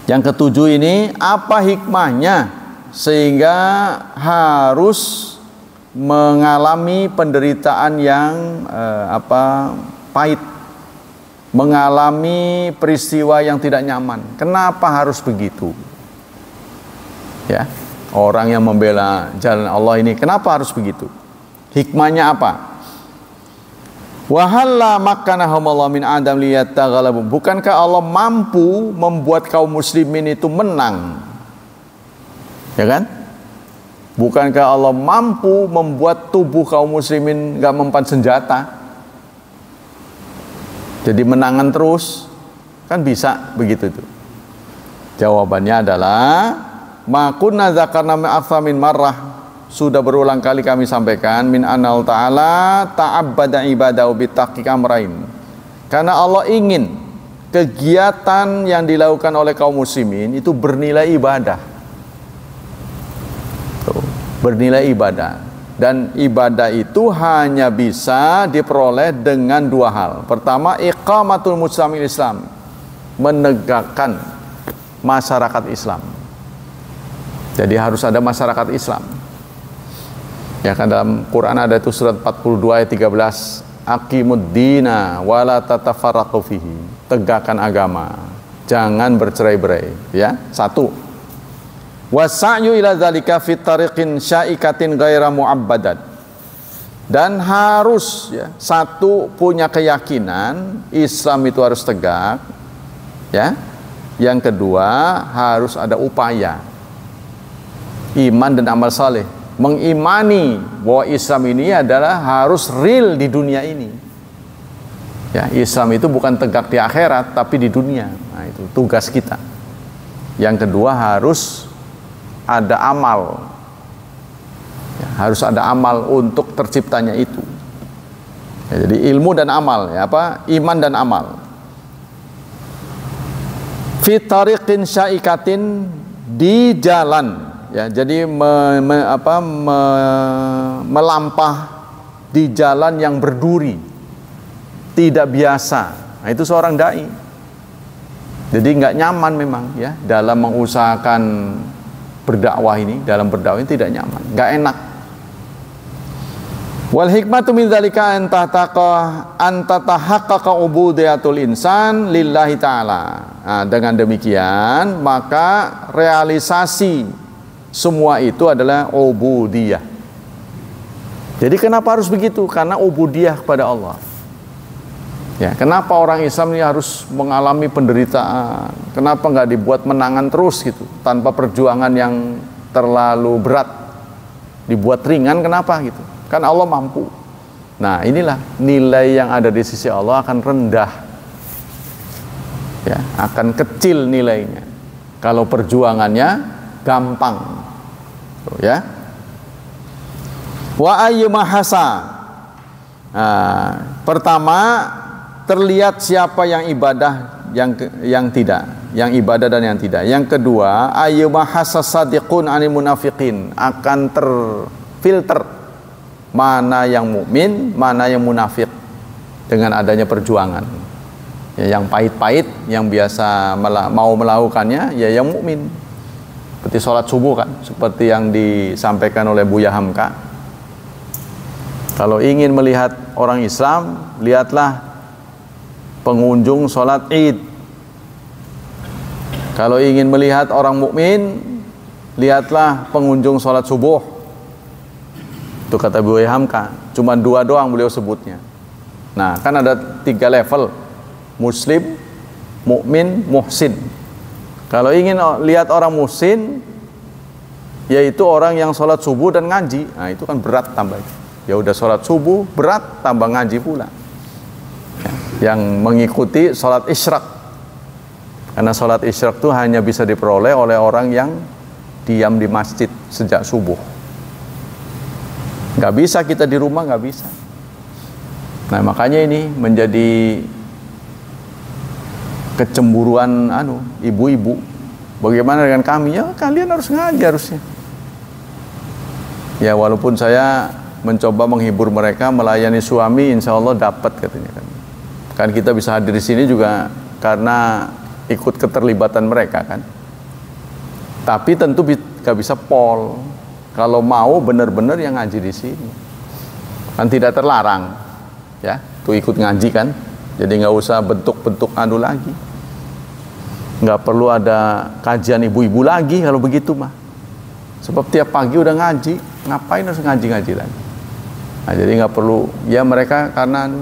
Yang ketujuh ini, apa hikmahnya sehingga harus mengalami penderitaan yang pahit, mengalami peristiwa yang tidak nyaman? Kenapa harus begitu? Ya, orang yang membela jalan Allah ini kenapa harus begitu? Hikmahnya apa? Wahalla makkanahumullah min adam liyattaghalabu. Bukankah Allah mampu membuat kaum muslimin itu menang? Ya kan? Bukankah Allah mampu membuat tubuh kaum muslimin gak mempan senjata? Jadi menangan terus, kan bisa begitu tuh. Jawabannya adalah ma kunna dzakarna min marrah. Sudah berulang kali kami sampaikan min anal ta'ala ta'abbada ibadahu bitahqiq amrain. Karena Allah ingin kegiatan yang dilakukan oleh kaum muslimin itu bernilai ibadah. Bernilai ibadah, dan ibadah itu hanya bisa diperoleh dengan 2 hal. Pertama, iqamatul mujtama'il Islam, menegakkan masyarakat Islam. Jadi harus ada masyarakat Islam. Ya kan, dalam Quran ada itu surat 42 ayat 13, aqimuddina wala tatafarraqu fihi. Tegakkan agama, jangan bercerai-berai, ya. 1. Wasa'yu ila dzalika fi tariqin sya'ikatin ghaira mu'abbadat. Dan harus ya, 1 punya keyakinan Islam itu harus tegak, ya. Yang kedua, harus ada upaya iman dan amal saleh, mengimani bahwa Islam ini adalah harus real di dunia ini. Ya, Islam itu bukan tegak di akhirat tapi di dunia. Nah, itu tugas kita. Yang kedua, harus ada amal, ya, harus ada amal untuk terciptanya itu. Ya, jadi ilmu dan amal, ya, iman dan amal. Fi tariqin sya'ikatin, di jalan, ya, jadi melampah di jalan yang berduri, tidak biasa. Nah, itu seorang dai. Jadi nggak nyaman memang ya dalam mengusahakan berdakwah ini, dalam berdakwah ini tidak nyaman, nggak enak. Wal hikmatu min dzalika an tatahaqqaqa ubudiyatul insan lillahi ta'ala. Nah, dengan demikian maka realisasi semua itu adalah ubudiyah. Jadi kenapa harus begitu? Karena ubudiyah kepada Allah. Ya, kenapa orang Islam ini harus mengalami penderitaan? Kenapa nggak dibuat menangan terus gitu, tanpa perjuangan yang terlalu berat? Dibuat ringan, kenapa gitu? Kan Allah mampu. Nah, inilah nilai yang ada di sisi Allah akan rendah, ya, akan kecil nilainya. Kalau perjuangannya gampang, ya. Wa ayyumahasa. Nah, pertama, terlihat siapa yang ibadah, yang tidak, yang ibadah dan yang tidak. Yang kedua, ayyumahasa sadiqun anil munafiqin, akan terfilter mana yang mukmin, mana yang munafik dengan adanya perjuangan. Ya, yang pahit-pahit, yang biasa mau melakukannya, ya yang mukmin. Seperti sholat subuh kan, seperti yang disampaikan oleh Buya Hamka. Kalau ingin melihat orang Islam, lihatlah pengunjung sholat Id. Kalau ingin melihat orang mukmin, lihatlah pengunjung sholat subuh. Itu kata Buya Hamka, cuma 2 doang beliau sebutnya. Nah, kan ada 3 level, muslim, mukmin, muhsin. Kalau ingin lihat orang muhsin, yaitu orang yang sholat subuh dan ngaji. Nah, itu kan berat tambah. Ya udah sholat subuh, berat tambah ngaji pula. Yang mengikuti sholat isyraq. Karena sholat isyraq itu hanya bisa diperoleh oleh orang yang diam di masjid sejak subuh. Nggak bisa kita di rumah, nggak bisa. Nah, makanya ini menjadi kecemburuan ibu-ibu. Bagaimana dengan kami? Ya kalian harus ngaji harusnya. Ya walaupun saya mencoba menghibur mereka, melayani suami, insya Allah dapat katanya kan. Kan kita bisa hadir di sini juga karena ikut keterlibatan mereka kan. Tapi tentu nggak bisa pol. Kalau mau benar-benar yang ngaji di sini, kan tidak terlarang, ya, tuh ikut ngaji kan. Jadi nggak usah bentuk-bentuk lagi, nggak perlu ada kajian ibu-ibu lagi kalau begitu mah. Sebab tiap pagi udah ngaji, ngapain harus ngaji-ngaji lagi? Nah, jadi nggak perlu. Ya mereka karena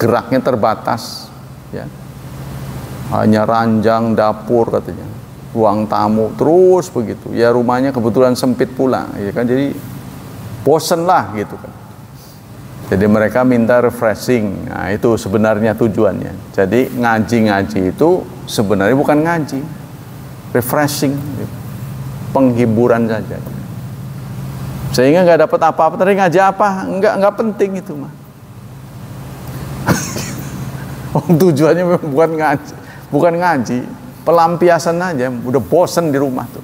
geraknya terbatas, ya, hanya ranjang dapur katanya. Ruang tamu terus begitu. Ya rumahnya kebetulan sempit pula, ya kan, jadi bosen lah gitu kan. Jadi mereka minta refreshing. Nah, itu sebenarnya tujuannya. Jadi ngaji-ngaji itu sebenarnya bukan ngaji, refreshing, gitu. Penghiburan saja. Sehingga nggak dapat apa-apa. Tadi ngaji apa? Nggak penting itu mah. Tujuannya bukan ngaji. Pelampiasan aja, udah bosen di rumah tuh.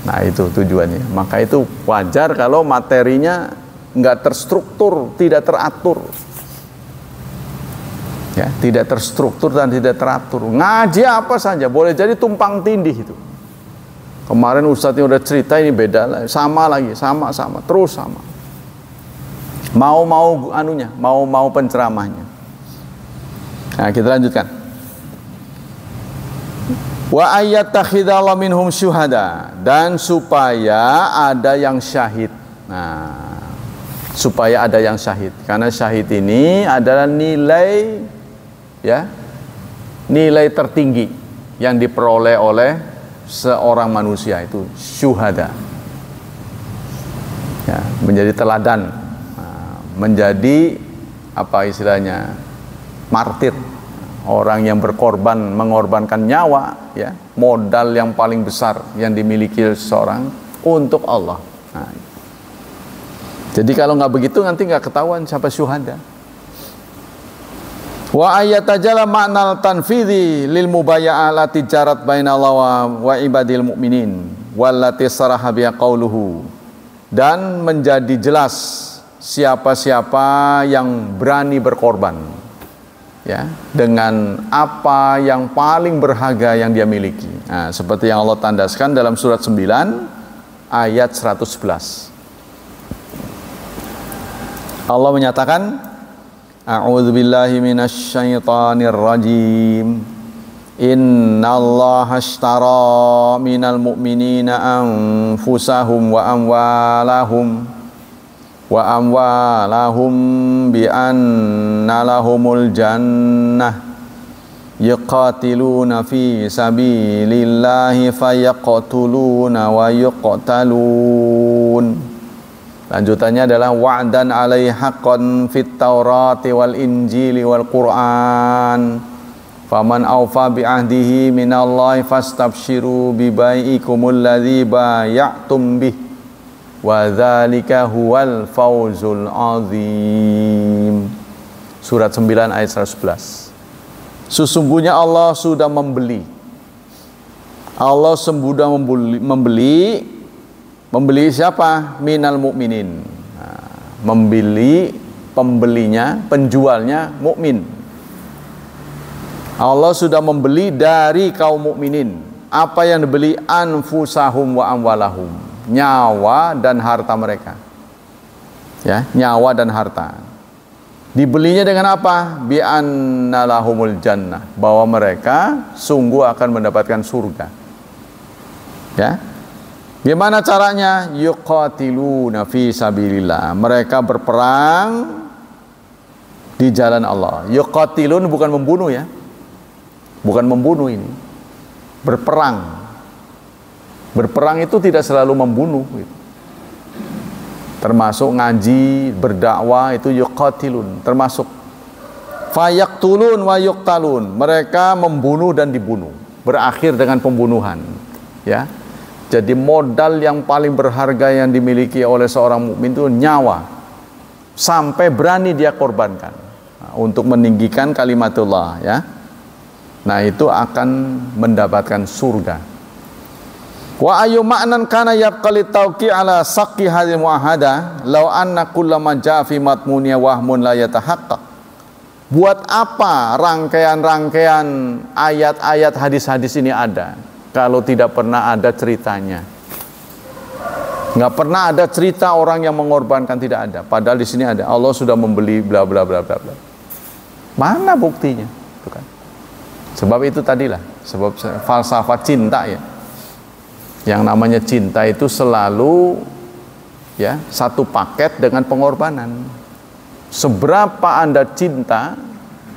Nah itu tujuannya. Maka itu wajar kalau materinya nggak terstruktur, tidak teratur. Ya, tidak terstruktur dan tidak teratur. Ngaji apa saja, boleh jadi tumpang tindih itu. Kemarin ustadznya udah cerita, ini beda lah, sama lagi, sama, terus sama. Mau penceramahnya. Nah kita lanjutkan. Wa ayyattakhidallahu minhum syuhada, dan supaya ada yang syahid. Nah, supaya ada yang syahid, karena syahid ini adalah nilai, ya, nilai tertinggi yang diperoleh oleh seorang manusia, itu syuhada. Ya, menjadi teladan, menjadi apa istilahnya, martir. Orang yang berkorban, mengorbankan nyawa, ya, modal yang paling besar yang dimiliki seseorang untuk Allah. Nah, jadi kalau nggak begitu nanti nggak ketahuan siapa syuhada. Wa ayatajala ma'nal tanfidhi lil mubaya'ah lati jarat bainallah wa ibadil mu'minin wallati saraha biha qauluhu, dan menjadi jelas siapa-siapa yang berani berkorban, ya, dengan apa yang paling berharga yang dia miliki. Nah, seperti yang Allah tandaskan dalam surat 9 ayat 111. Allah menyatakan, A'udzubillahi minasyaitonir rajim. Innallaha ashtara minal mu'minina anfusahum wa amwalahum bi anna lahumul jannah yuqatiluna fi sabilillahi fayaqtuluna wa yuqtalun. Lanjutannya adalah wa'dan alaihi haqqan fit taurati wal injili wal qur'an faman awfa bi ahdihi minallahi fastabshiru bi bai'ikumul ladzi bay'tum bih wa dzalika huwal fawzul azim. Surat 9 ayat 111. Sesungguhnya Allah sudah membeli. Allah sudah membeli siapa? Minal mu'minin. Nah, membeli, pembelinya, penjualnya mukmin. Allah sudah membeli dari kaum mukminin. Apa yang dibeli? Anfusahum wa amwalahum, nyawa dan harta mereka. Ya, nyawa dan harta. Dibelinya dengan apa? Bi anna lahumul jannah, bahwa mereka sungguh akan mendapatkan surga. Ya. Gimana caranya? Yuqatiluna fi sabilillah. Mereka berperang di jalan Allah. Yuqatilun bukan membunuh ya. Bukan membunuh ini. Berperang. Berperang itu tidak selalu membunuh. Termasuk ngaji, berdakwah itu yuqatilun. Termasuk fayaqtulun wa yuqtalun. Mereka membunuh dan dibunuh. Berakhir dengan pembunuhan. Ya. Jadi modal yang paling berharga yang dimiliki oleh seorang mukmin itu nyawa, sampai berani dia korbankan untuk meninggikan kalimatullah ya. Nah itu akan mendapatkan surga. Wa ayu ma'nan kana yabqali tauqi ala saqi hadil muahada law anna kullama jaa fi matmuniya wahmun la yatahaqqaq. Buat apa rangkaian-rangkaian ayat-ayat hadis-hadis ini ada kalau tidak pernah ada ceritanya? Nggak pernah ada cerita orang yang mengorbankan, tidak ada. Padahal di sini ada, Allah sudah membeli bla bla bla bla bla. Mana buktinya? Bukan. Sebab itu tadilah, sebab falsafah cinta ya. Yang namanya cinta itu selalu ya satu paket dengan pengorbanan. Seberapa Anda cinta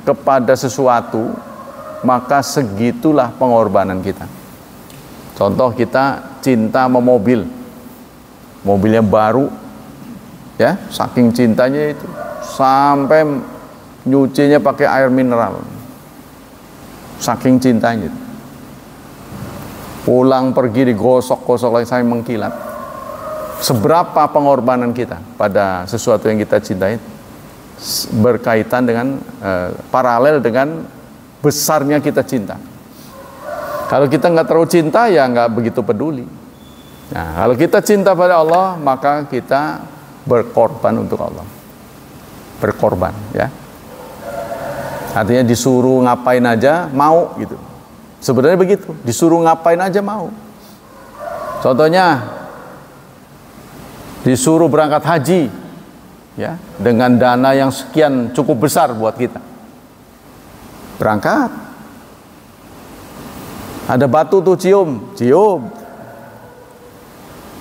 kepada sesuatu, maka segitulah pengorbanan kita. Contoh kita cinta sama mobil, mobilnya baru, ya saking cintanya itu sampai nyucinya pakai air mineral, saking cintanya. Pulang pergi digosok-gosok lagi sampai mengkilat. Seberapa pengorbanan kita pada sesuatu yang kita cintai berkaitan dengan paralel dengan besarnya kita cinta. Kalau kita nggak terlalu cinta ya nggak begitu peduli. Nah, kalau kita cinta pada Allah maka kita berkorban untuk Allah. Berkorban ya. Artinya disuruh ngapain aja mau gitu. Sebenarnya begitu, disuruh ngapain aja mau. Contohnya disuruh berangkat haji ya, dengan dana yang sekian cukup besar buat kita. Berangkat. Ada batu tuh cium.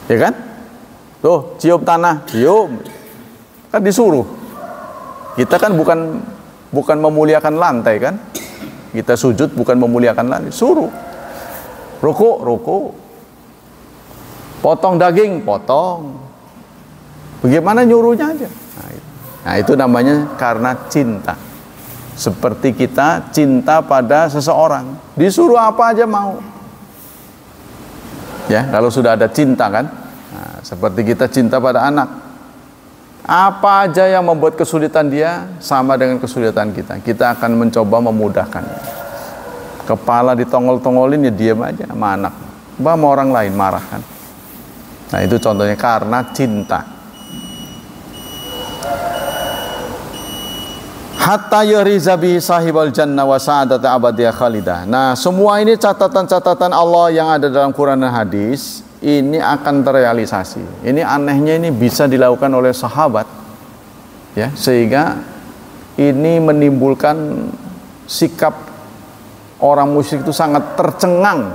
Ya kan? Tuh, cium tanah, cium. Kan disuruh. Kita kan bukan memuliakan lantai kan? Kita sujud bukan memuliakan lantai, suruh. Ruku. Potong daging, potong. Bagaimana nyuruhnya aja. Nah, itu namanya karena cinta. Seperti kita cinta pada seseorang, disuruh apa aja mau. Ya, kalau sudah ada cinta kan. Nah, seperti kita cinta pada anak. Apa aja yang membuat kesulitan dia sama dengan kesulitan kita. Kita akan mencoba memudahkan. Kepala ditongol-tongolin ya diam aja sama anak. Sama orang lain marah kan. Nah, itu contohnya karena cinta. Hatta yuriza bihi sahibal jannah wa sa'adata abadiyah khalidah. Nah, semua ini catatan-catatan Allah yang ada dalam Quran dan hadis ini akan terrealisasi. Ini anehnya ini bisa dilakukan oleh sahabat. Ya, sehingga ini menimbulkan sikap orang musyrik itu sangat tercengang.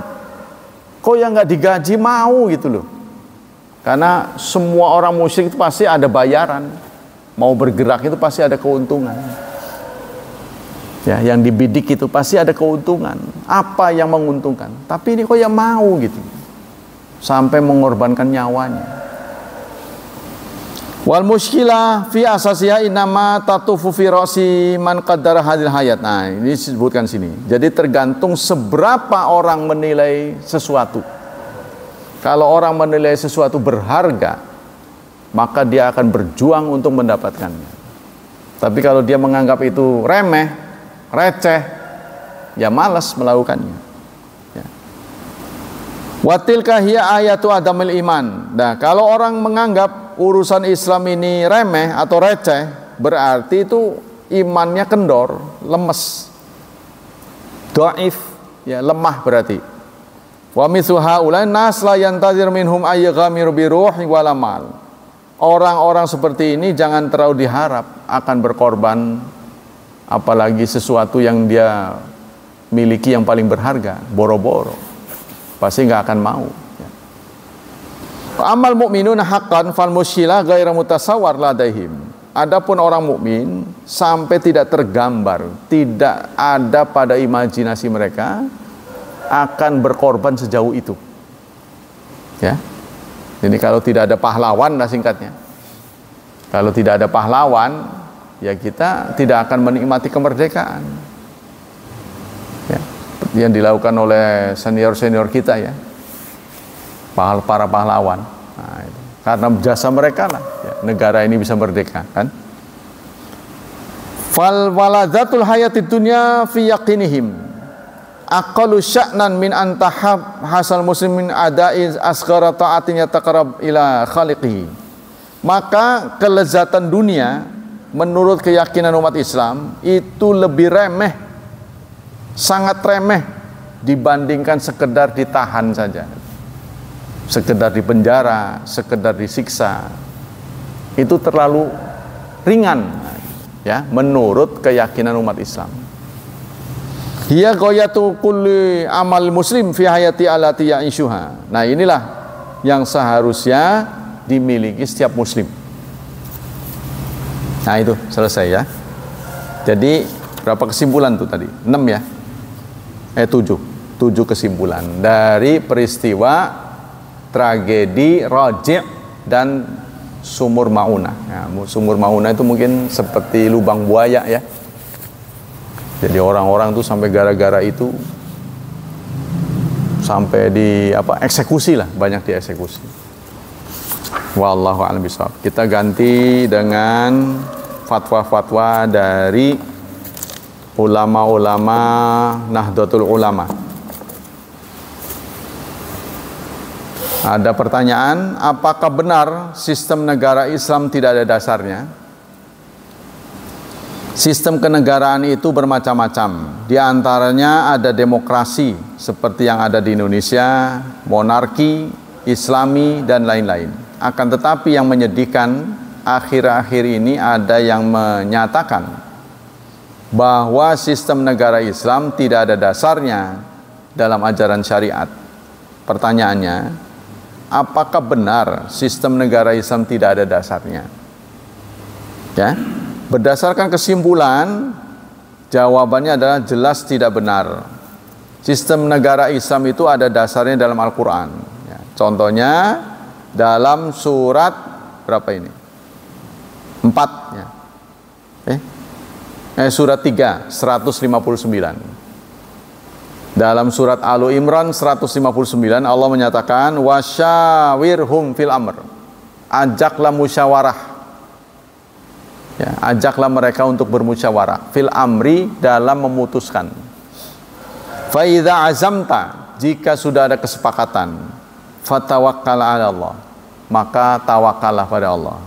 Kok yang nggak digaji mau gitu loh. Karena semua orang musyrik itu pasti ada bayaran. Mau bergerak itu pasti ada keuntungan. Ya, yang dibidik itu pasti ada keuntungan. Apa yang menguntungkan? Tapi ini kok yang mau gitu. Sampai mengorbankan nyawanya. Wal muskilah fi asasiha inama tatufu fi ra'si man qaddara hadil hayat. Nah, ini disebutkan sini. Jadi tergantung seberapa orang menilai sesuatu. Kalau orang menilai sesuatu berharga, maka dia akan berjuang untuk mendapatkannya. Tapi kalau dia menganggap itu remeh, receh, ya malas melakukannya. Watilka hiya ayatu adamil iman. Nah, kalau orang menganggap urusan Islam ini remeh atau receh, berarti itu imannya kendor, lemes, dhaif, ya lemah berarti. Wa mithlu haula'i nas la yantazir minhum ayyagamiru bi ruhi wal amal. Orang-orang seperti ini jangan terlalu diharap akan berkorban, apalagi sesuatu yang dia miliki yang paling berharga, boro-boro. Pasti nggak akan mau. Amal mu'minuna haqqan fal musyilah ghairu mutasawwar ladaihim. Adapun orang mukmin sampai tidak tergambar, tidak ada pada imajinasi mereka akan berkorban sejauh itu. Ya. Jadi kalau tidak ada pahlawan lah singkatnya. Kalau tidak ada pahlawan, ya kita tidak akan menikmati kemerdekaan. Ya. Yang dilakukan oleh senior-senior kita ya. Para pahlawan. Nah, itu. Karena jasa mereka lah ya, negara ini bisa merdeka kan. Fal waladzatul hayatid dunya fi yaqinihim aqallu sya'nan min antahab hasal muslimin ada'i asghara ta'atin yataqarrab ila khaliqihi. Maka kelezatan dunia menurut keyakinan umat Islam itu lebih remeh, sangat remeh dibandingkan sekedar ditahan saja, sekedar dipenjara, sekedar disiksa. Itu terlalu ringan ya menurut keyakinan umat Islam. Hiya ghayatu kulli amal muslim fi hayati allati ya'ishuha. Nah, inilah yang seharusnya dimiliki setiap muslim. Nah, itu selesai ya. Jadi berapa kesimpulan tuh tadi? 6 ya. 7 kesimpulan dari peristiwa tragedi Raji' dan Sumur Maunah. Ya, Sumur Maunah itu mungkin seperti lubang buaya ya. Jadi orang-orang tuh sampai gara-gara itu sampai eksekusi lah, banyak dieksekusi. Wallahu a'lam bishawab. Kita ganti dengan fatwa-fatwa dari ulama-ulama Nahdlatul Ulama. Ada pertanyaan, apakah benar sistem negara Islam tidak ada dasarnya? Sistem kenegaraan itu bermacam-macam. Di antaranya ada demokrasi seperti yang ada di Indonesia, monarki, Islami, dan lain-lain. Akan tetapi yang menyedihkan, akhir-akhir ini ada yang menyatakan bahwa sistem negara Islam tidak ada dasarnya dalam ajaran syariat. Pertanyaannya, apakah benar sistem negara Islam tidak ada dasarnya? Ya. Berdasarkan kesimpulan, jawabannya adalah jelas tidak benar. Sistem negara Islam itu ada dasarnya dalam Al-Quran. Ya, contohnya dalam surat berapa ini? 4 ya. Surat 3, 159. Dalam surat Al Imran 159 Allah menyatakan wasyawirhum fil amr. Ajaklah musyawarah. Ya, ajaklah mereka untuk bermusyawarah fil amri dalam memutuskan. Fa idza azamta, jika sudah ada kesepakatan, fatawakkal 'ala Allah, maka tawakallah pada Allah.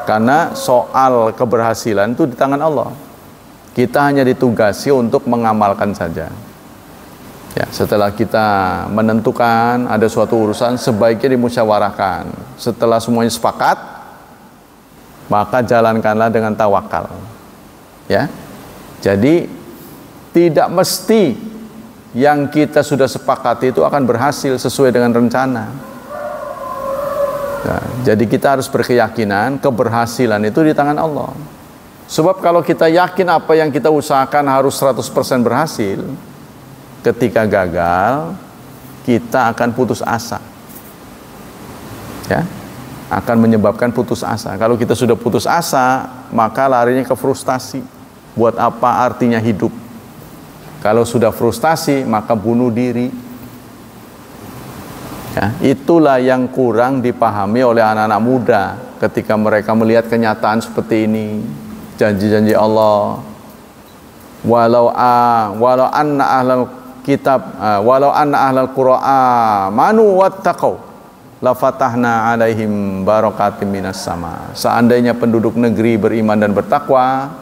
Karena soal keberhasilan itu di tangan Allah. Kita hanya ditugasi untuk mengamalkan saja. Ya, setelah kita menentukan ada suatu urusan, sebaiknya dimusyawarahkan. Setelah semuanya sepakat, maka jalankanlah dengan tawakal. Ya. Jadi tidak mesti yang kita sudah sepakati itu akan berhasil sesuai dengan rencana. Nah, jadi kita harus berkeyakinan keberhasilan itu di tangan Allah. Sebab kalau kita yakin apa yang kita usahakan harus 100% berhasil, ketika gagal kita akan putus asa. Ya. Akan menyebabkan putus asa. Kalau kita sudah putus asa, maka larinya ke frustasi. Buat apa artinya hidup? Kalau sudah frustasi, maka bunuh diri. Ya, itulah yang kurang dipahami oleh anak-anak muda ketika mereka melihat kenyataan seperti ini. Janji-janji Allah. Walau anna ahlal kitab, walau anna ahlal qur'a manu wattaqau la fatahna alaihim barakatim minas sama. Seandainya penduduk negeri beriman dan bertakwa,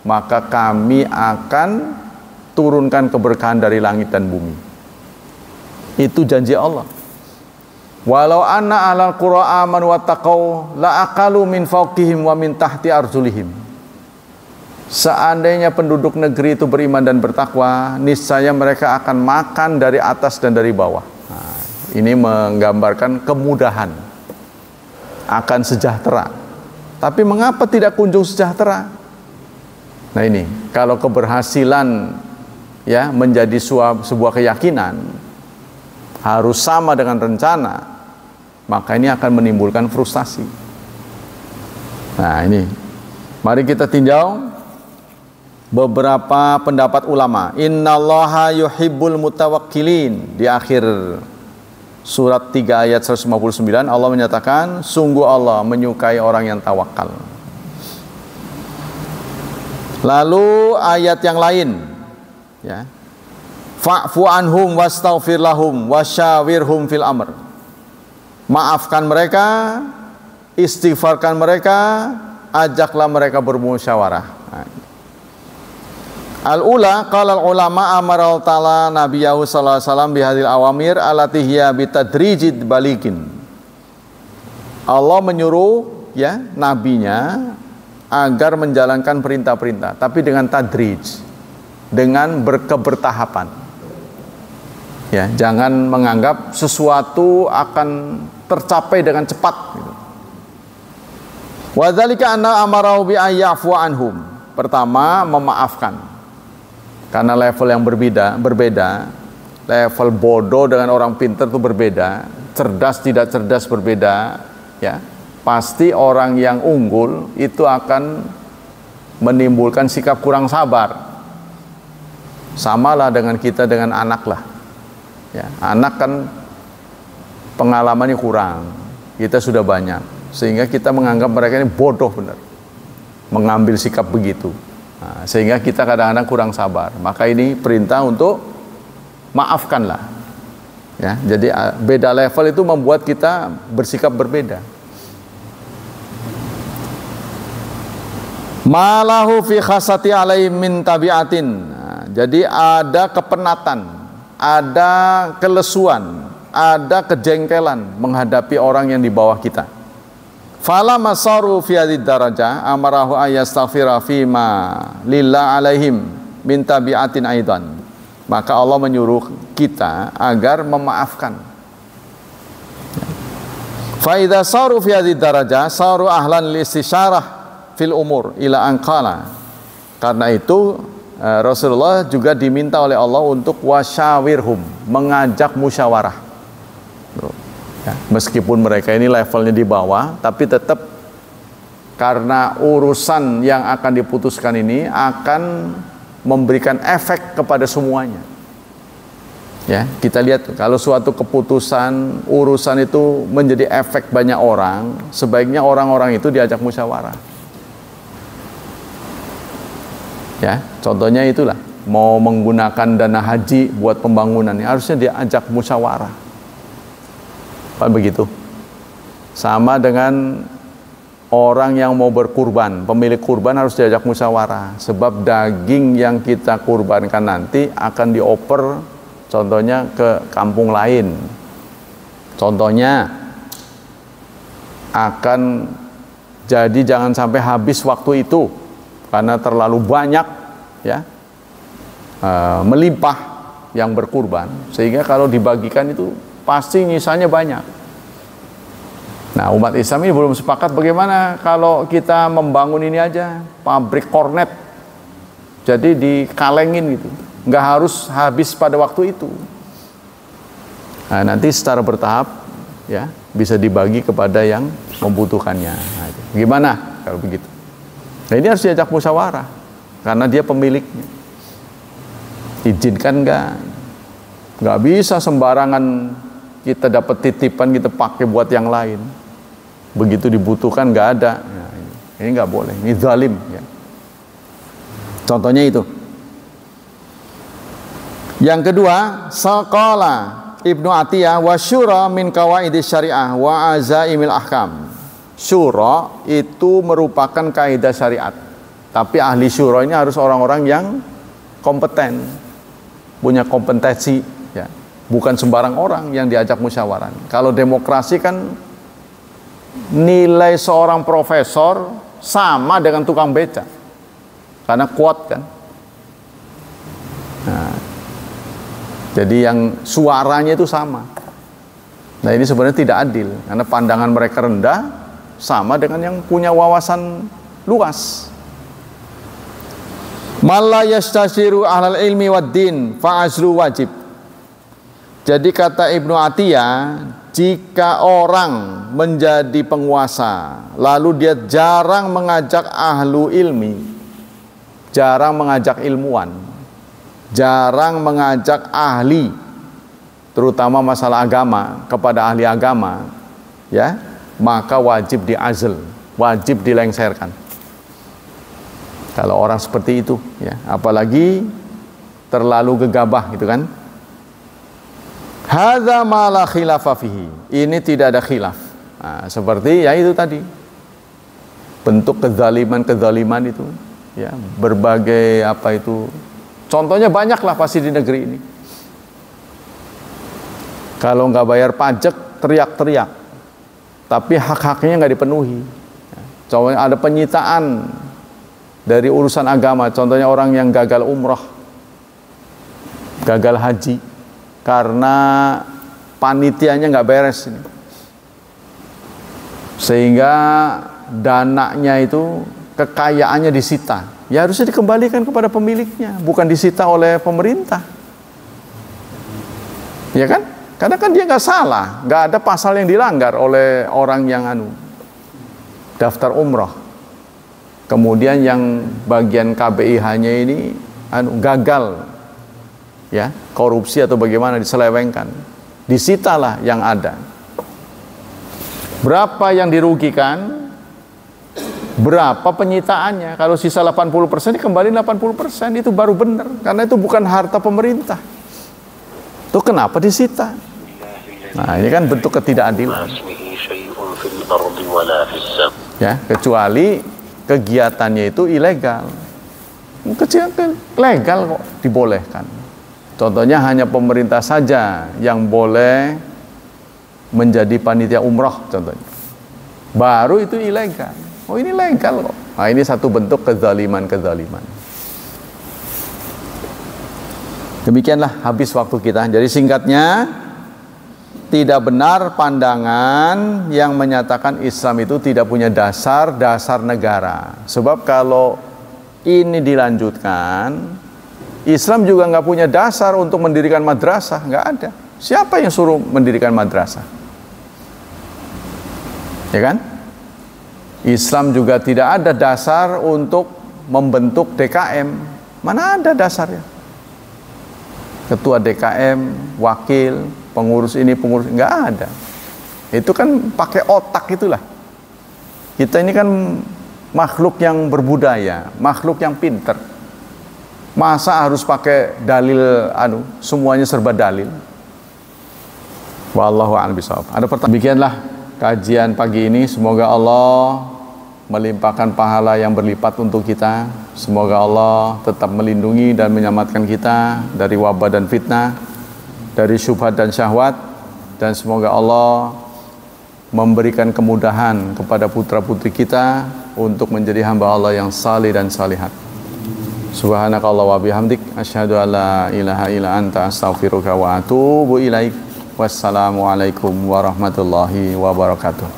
maka kami akan turunkan keberkahan dari langit dan bumi. Itu janji Allah. Walau anna ahlal qura amanu wattaqau la aqalu min fawqihim wa min tahti arjulihim. Seandainya penduduk negeri itu beriman dan bertakwa, niscaya mereka akan makan dari atas dan dari bawah. Nah, ini menggambarkan kemudahan. akan sejahtera. Tapi mengapa tidak kunjung sejahtera? Nah ini, kalau keberhasilan ya menjadi sebuah keyakinan harus sama dengan rencana, maka ini akan menimbulkan frustasi. Nah ini, mari kita tinjau beberapa pendapat ulama. Innallaha yuhibbul mutawakkilin. Di akhir surat 3 ayat 159 Allah menyatakan, sungguh Allah menyukai orang yang tawakal. Lalu ayat yang lain, ya, fa'fu anhum wastaghfir lahum wasyawirhum fil amr. Maafkan mereka, istighfarkan mereka, ajaklah mereka bermusyawarah. Al-ula qala al-ulama amara ta'ala nabiyahu sallallahu alaihi wasallam bihadil awamir allati hiya bitadrijid balikin. Allah menyuruh ya nabinya agar menjalankan perintah-perintah, tapi dengan tadrij, dengan bertahapan. Ya, jangan menganggap sesuatu akan tercapai dengan cepat gitu. Wa dzalika anna amarahu bi ayyafu anhum. Pertama, memaafkan. Karena level yang berbeda, level bodoh dengan orang pintar itu berbeda, cerdas tidak cerdas berbeda, ya. Pasti orang yang unggul itu akan menimbulkan sikap kurang sabar. Samalah dengan kita dengan anak lah. Ya, anak kan pengalamannya kurang, kita sudah banyak, sehingga kita menganggap mereka ini bodoh benar, mengambil sikap begitu. Nah, sehingga kita kadang-kadang kurang sabar. Maka ini perintah untuk maafkanlah. Ya, jadi beda level itu membuat kita bersikap berbeda. Malahu fi khasati alaihim min tabiatin. Nah, jadi ada kepenatan, ada kelesuan, ada kejengkelan menghadapi orang yang di bawah kita. Fala masaru fi hadid darajah amarahu ayastaghfira fima lillah alaihim min tabiatin aidan. Maka Allah menyuruh kita agar memaafkan. Fa idza saru fi hadid darajah saru ahlan listisyarah fil umur ila anqala. Karena itu Rasulullah juga diminta oleh Allah untuk wasyawirhum, mengajak musyawarah. Ya, meskipun mereka ini levelnya di bawah, tapi tetap karena urusan yang akan diputuskan ini akan memberikan efek kepada semuanya. Ya, kita lihat kalau suatu keputusan, urusan itu menjadi efek banyak orang, sebaiknya orang-orang itu diajak musyawarah. Ya, contohnya itulah, mau menggunakan dana haji buat pembangunan, harusnya diajak musyawarah. Kan begitu. Sama dengan orang yang mau berkurban, pemilik kurban harus diajak musyawarah, sebab daging yang kita kurbankan nanti akan dioper contohnya ke kampung lain. Contohnya akan jadi jangan sampai habis waktu itu karena terlalu banyak ya melimpah yang berkurban, sehingga kalau dibagikan itu pasti nyisanya banyak. Nah, umat Islam ini belum sepakat bagaimana kalau kita membangun ini aja pabrik kornet, jadi dikalengin gitu, nggak harus habis pada waktu itu. Nah, nanti secara bertahap ya bisa dibagi kepada yang membutuhkannya. Nah, gimana kalau begitu? Nah, ini harus diajak musyawarah karena dia pemiliknya. Izinkan nggak bisa sembarangan kita dapat titipan kita pakai buat yang lain, begitu dibutuhkan nggak ada. Nah, ini nggak boleh, ini zalim ya. Contohnya itu. Yang kedua, saqala Ibnu Atiyah wa syura min qawaidis syariah wa azaimil ahkam. Syura itu merupakan kaidah syariat, tapi ahli syura ini harus orang-orang yang kompeten, punya kompetensi ya. Bukan sembarang orang yang diajak musyawarah. Kalau demokrasi kan nilai seorang profesor sama dengan tukang beca, karena kuat kan. Nah, jadi yang suaranya itu sama. Nah, ini sebenarnya tidak adil karena pandangan mereka rendah, sama dengan yang punya wawasan luas. Malla yastashiru ahlal ilmi wad din fa azlu wajib. Jadi kata Ibnu Atiyah, jika orang menjadi penguasa lalu dia jarang mengajak ahlu ilmi, jarang mengajak ilmuwan, jarang mengajak ahli, terutama masalah agama, kepada ahli agama, ya, maka wajib diazl, wajib dilengserkan. Kalau orang seperti itu, ya, apalagi terlalu gegabah gitu kan. Hadza ma la khilafa fihi. Ini tidak ada khilaf. Nah, seperti ya itu tadi. Bentuk kezaliman itu, ya, berbagai apa itu. Contohnya banyak lah pasti di negeri ini. Kalau nggak bayar pajak teriak-teriak. Tapi hak-haknya nggak dipenuhi. Contohnya ada penyitaan dari urusan agama, contohnya orang yang gagal umrah, gagal haji, karena panitianya nggak beres ini. Sehingga dananya itu, kekayaannya disita. Ya harusnya dikembalikan kepada pemiliknya, bukan disita oleh pemerintah. Ya kan? Karena kan dia nggak salah, nggak ada pasal yang dilanggar oleh orang yang daftar umrah. Kemudian yang bagian KBIH-nya ini gagal, ya, korupsi atau bagaimana, diselewengkan, disitalah yang ada. Berapa yang dirugikan, berapa penyitaannya? Kalau sisa 80% dikembali 80%, itu baru benar, karena itu bukan harta pemerintah. Itu kenapa disita? Nah, ini kan bentuk ketidakadilan. Ya, kecuali kegiatannya itu ilegal. Kegiatan legal kok dibolehkan. Contohnya hanya pemerintah saja yang boleh menjadi panitia umroh contohnya. Baru itu ilegal. Oh, ini legal kok. Nah, ini satu bentuk kezaliman. Demikianlah habis waktu kita. Jadi singkatnya, tidak benar pandangan yang menyatakan Islam itu tidak punya dasar negara. Sebab kalau ini dilanjutkan, Islam juga nggak punya dasar untuk mendirikan madrasah, nggak ada. Siapa yang suruh mendirikan madrasah? Ya kan? Islam juga tidak ada dasar untuk membentuk DKM. Mana ada dasarnya? Ketua DKM, wakil, pengurus ini, pengurus, nggak ada. Itu kan pakai otak itulah. Kita ini kan makhluk yang berbudaya, makhluk yang pinter. Masa harus pakai dalil, semuanya serba dalil. Wallahu a'lam bishawab. Ada pertanyaan? Demikianlah kajian pagi ini. Semoga Allah melimpahkan pahala yang berlipat untuk kita. Semoga Allah tetap melindungi dan menyelamatkan kita dari wabah dan fitnah, dari syubhat dan syahwat, dan semoga Allah memberikan kemudahan kepada putra-putri kita untuk menjadi hamba Allah yang salih dan salihat. Subhanakallah wa bihamdik, asyhadu an la ilaha illa anta, astaghfiruka wa atubu ilaik. Wassalamualaikum warahmatullahi wabarakatuh.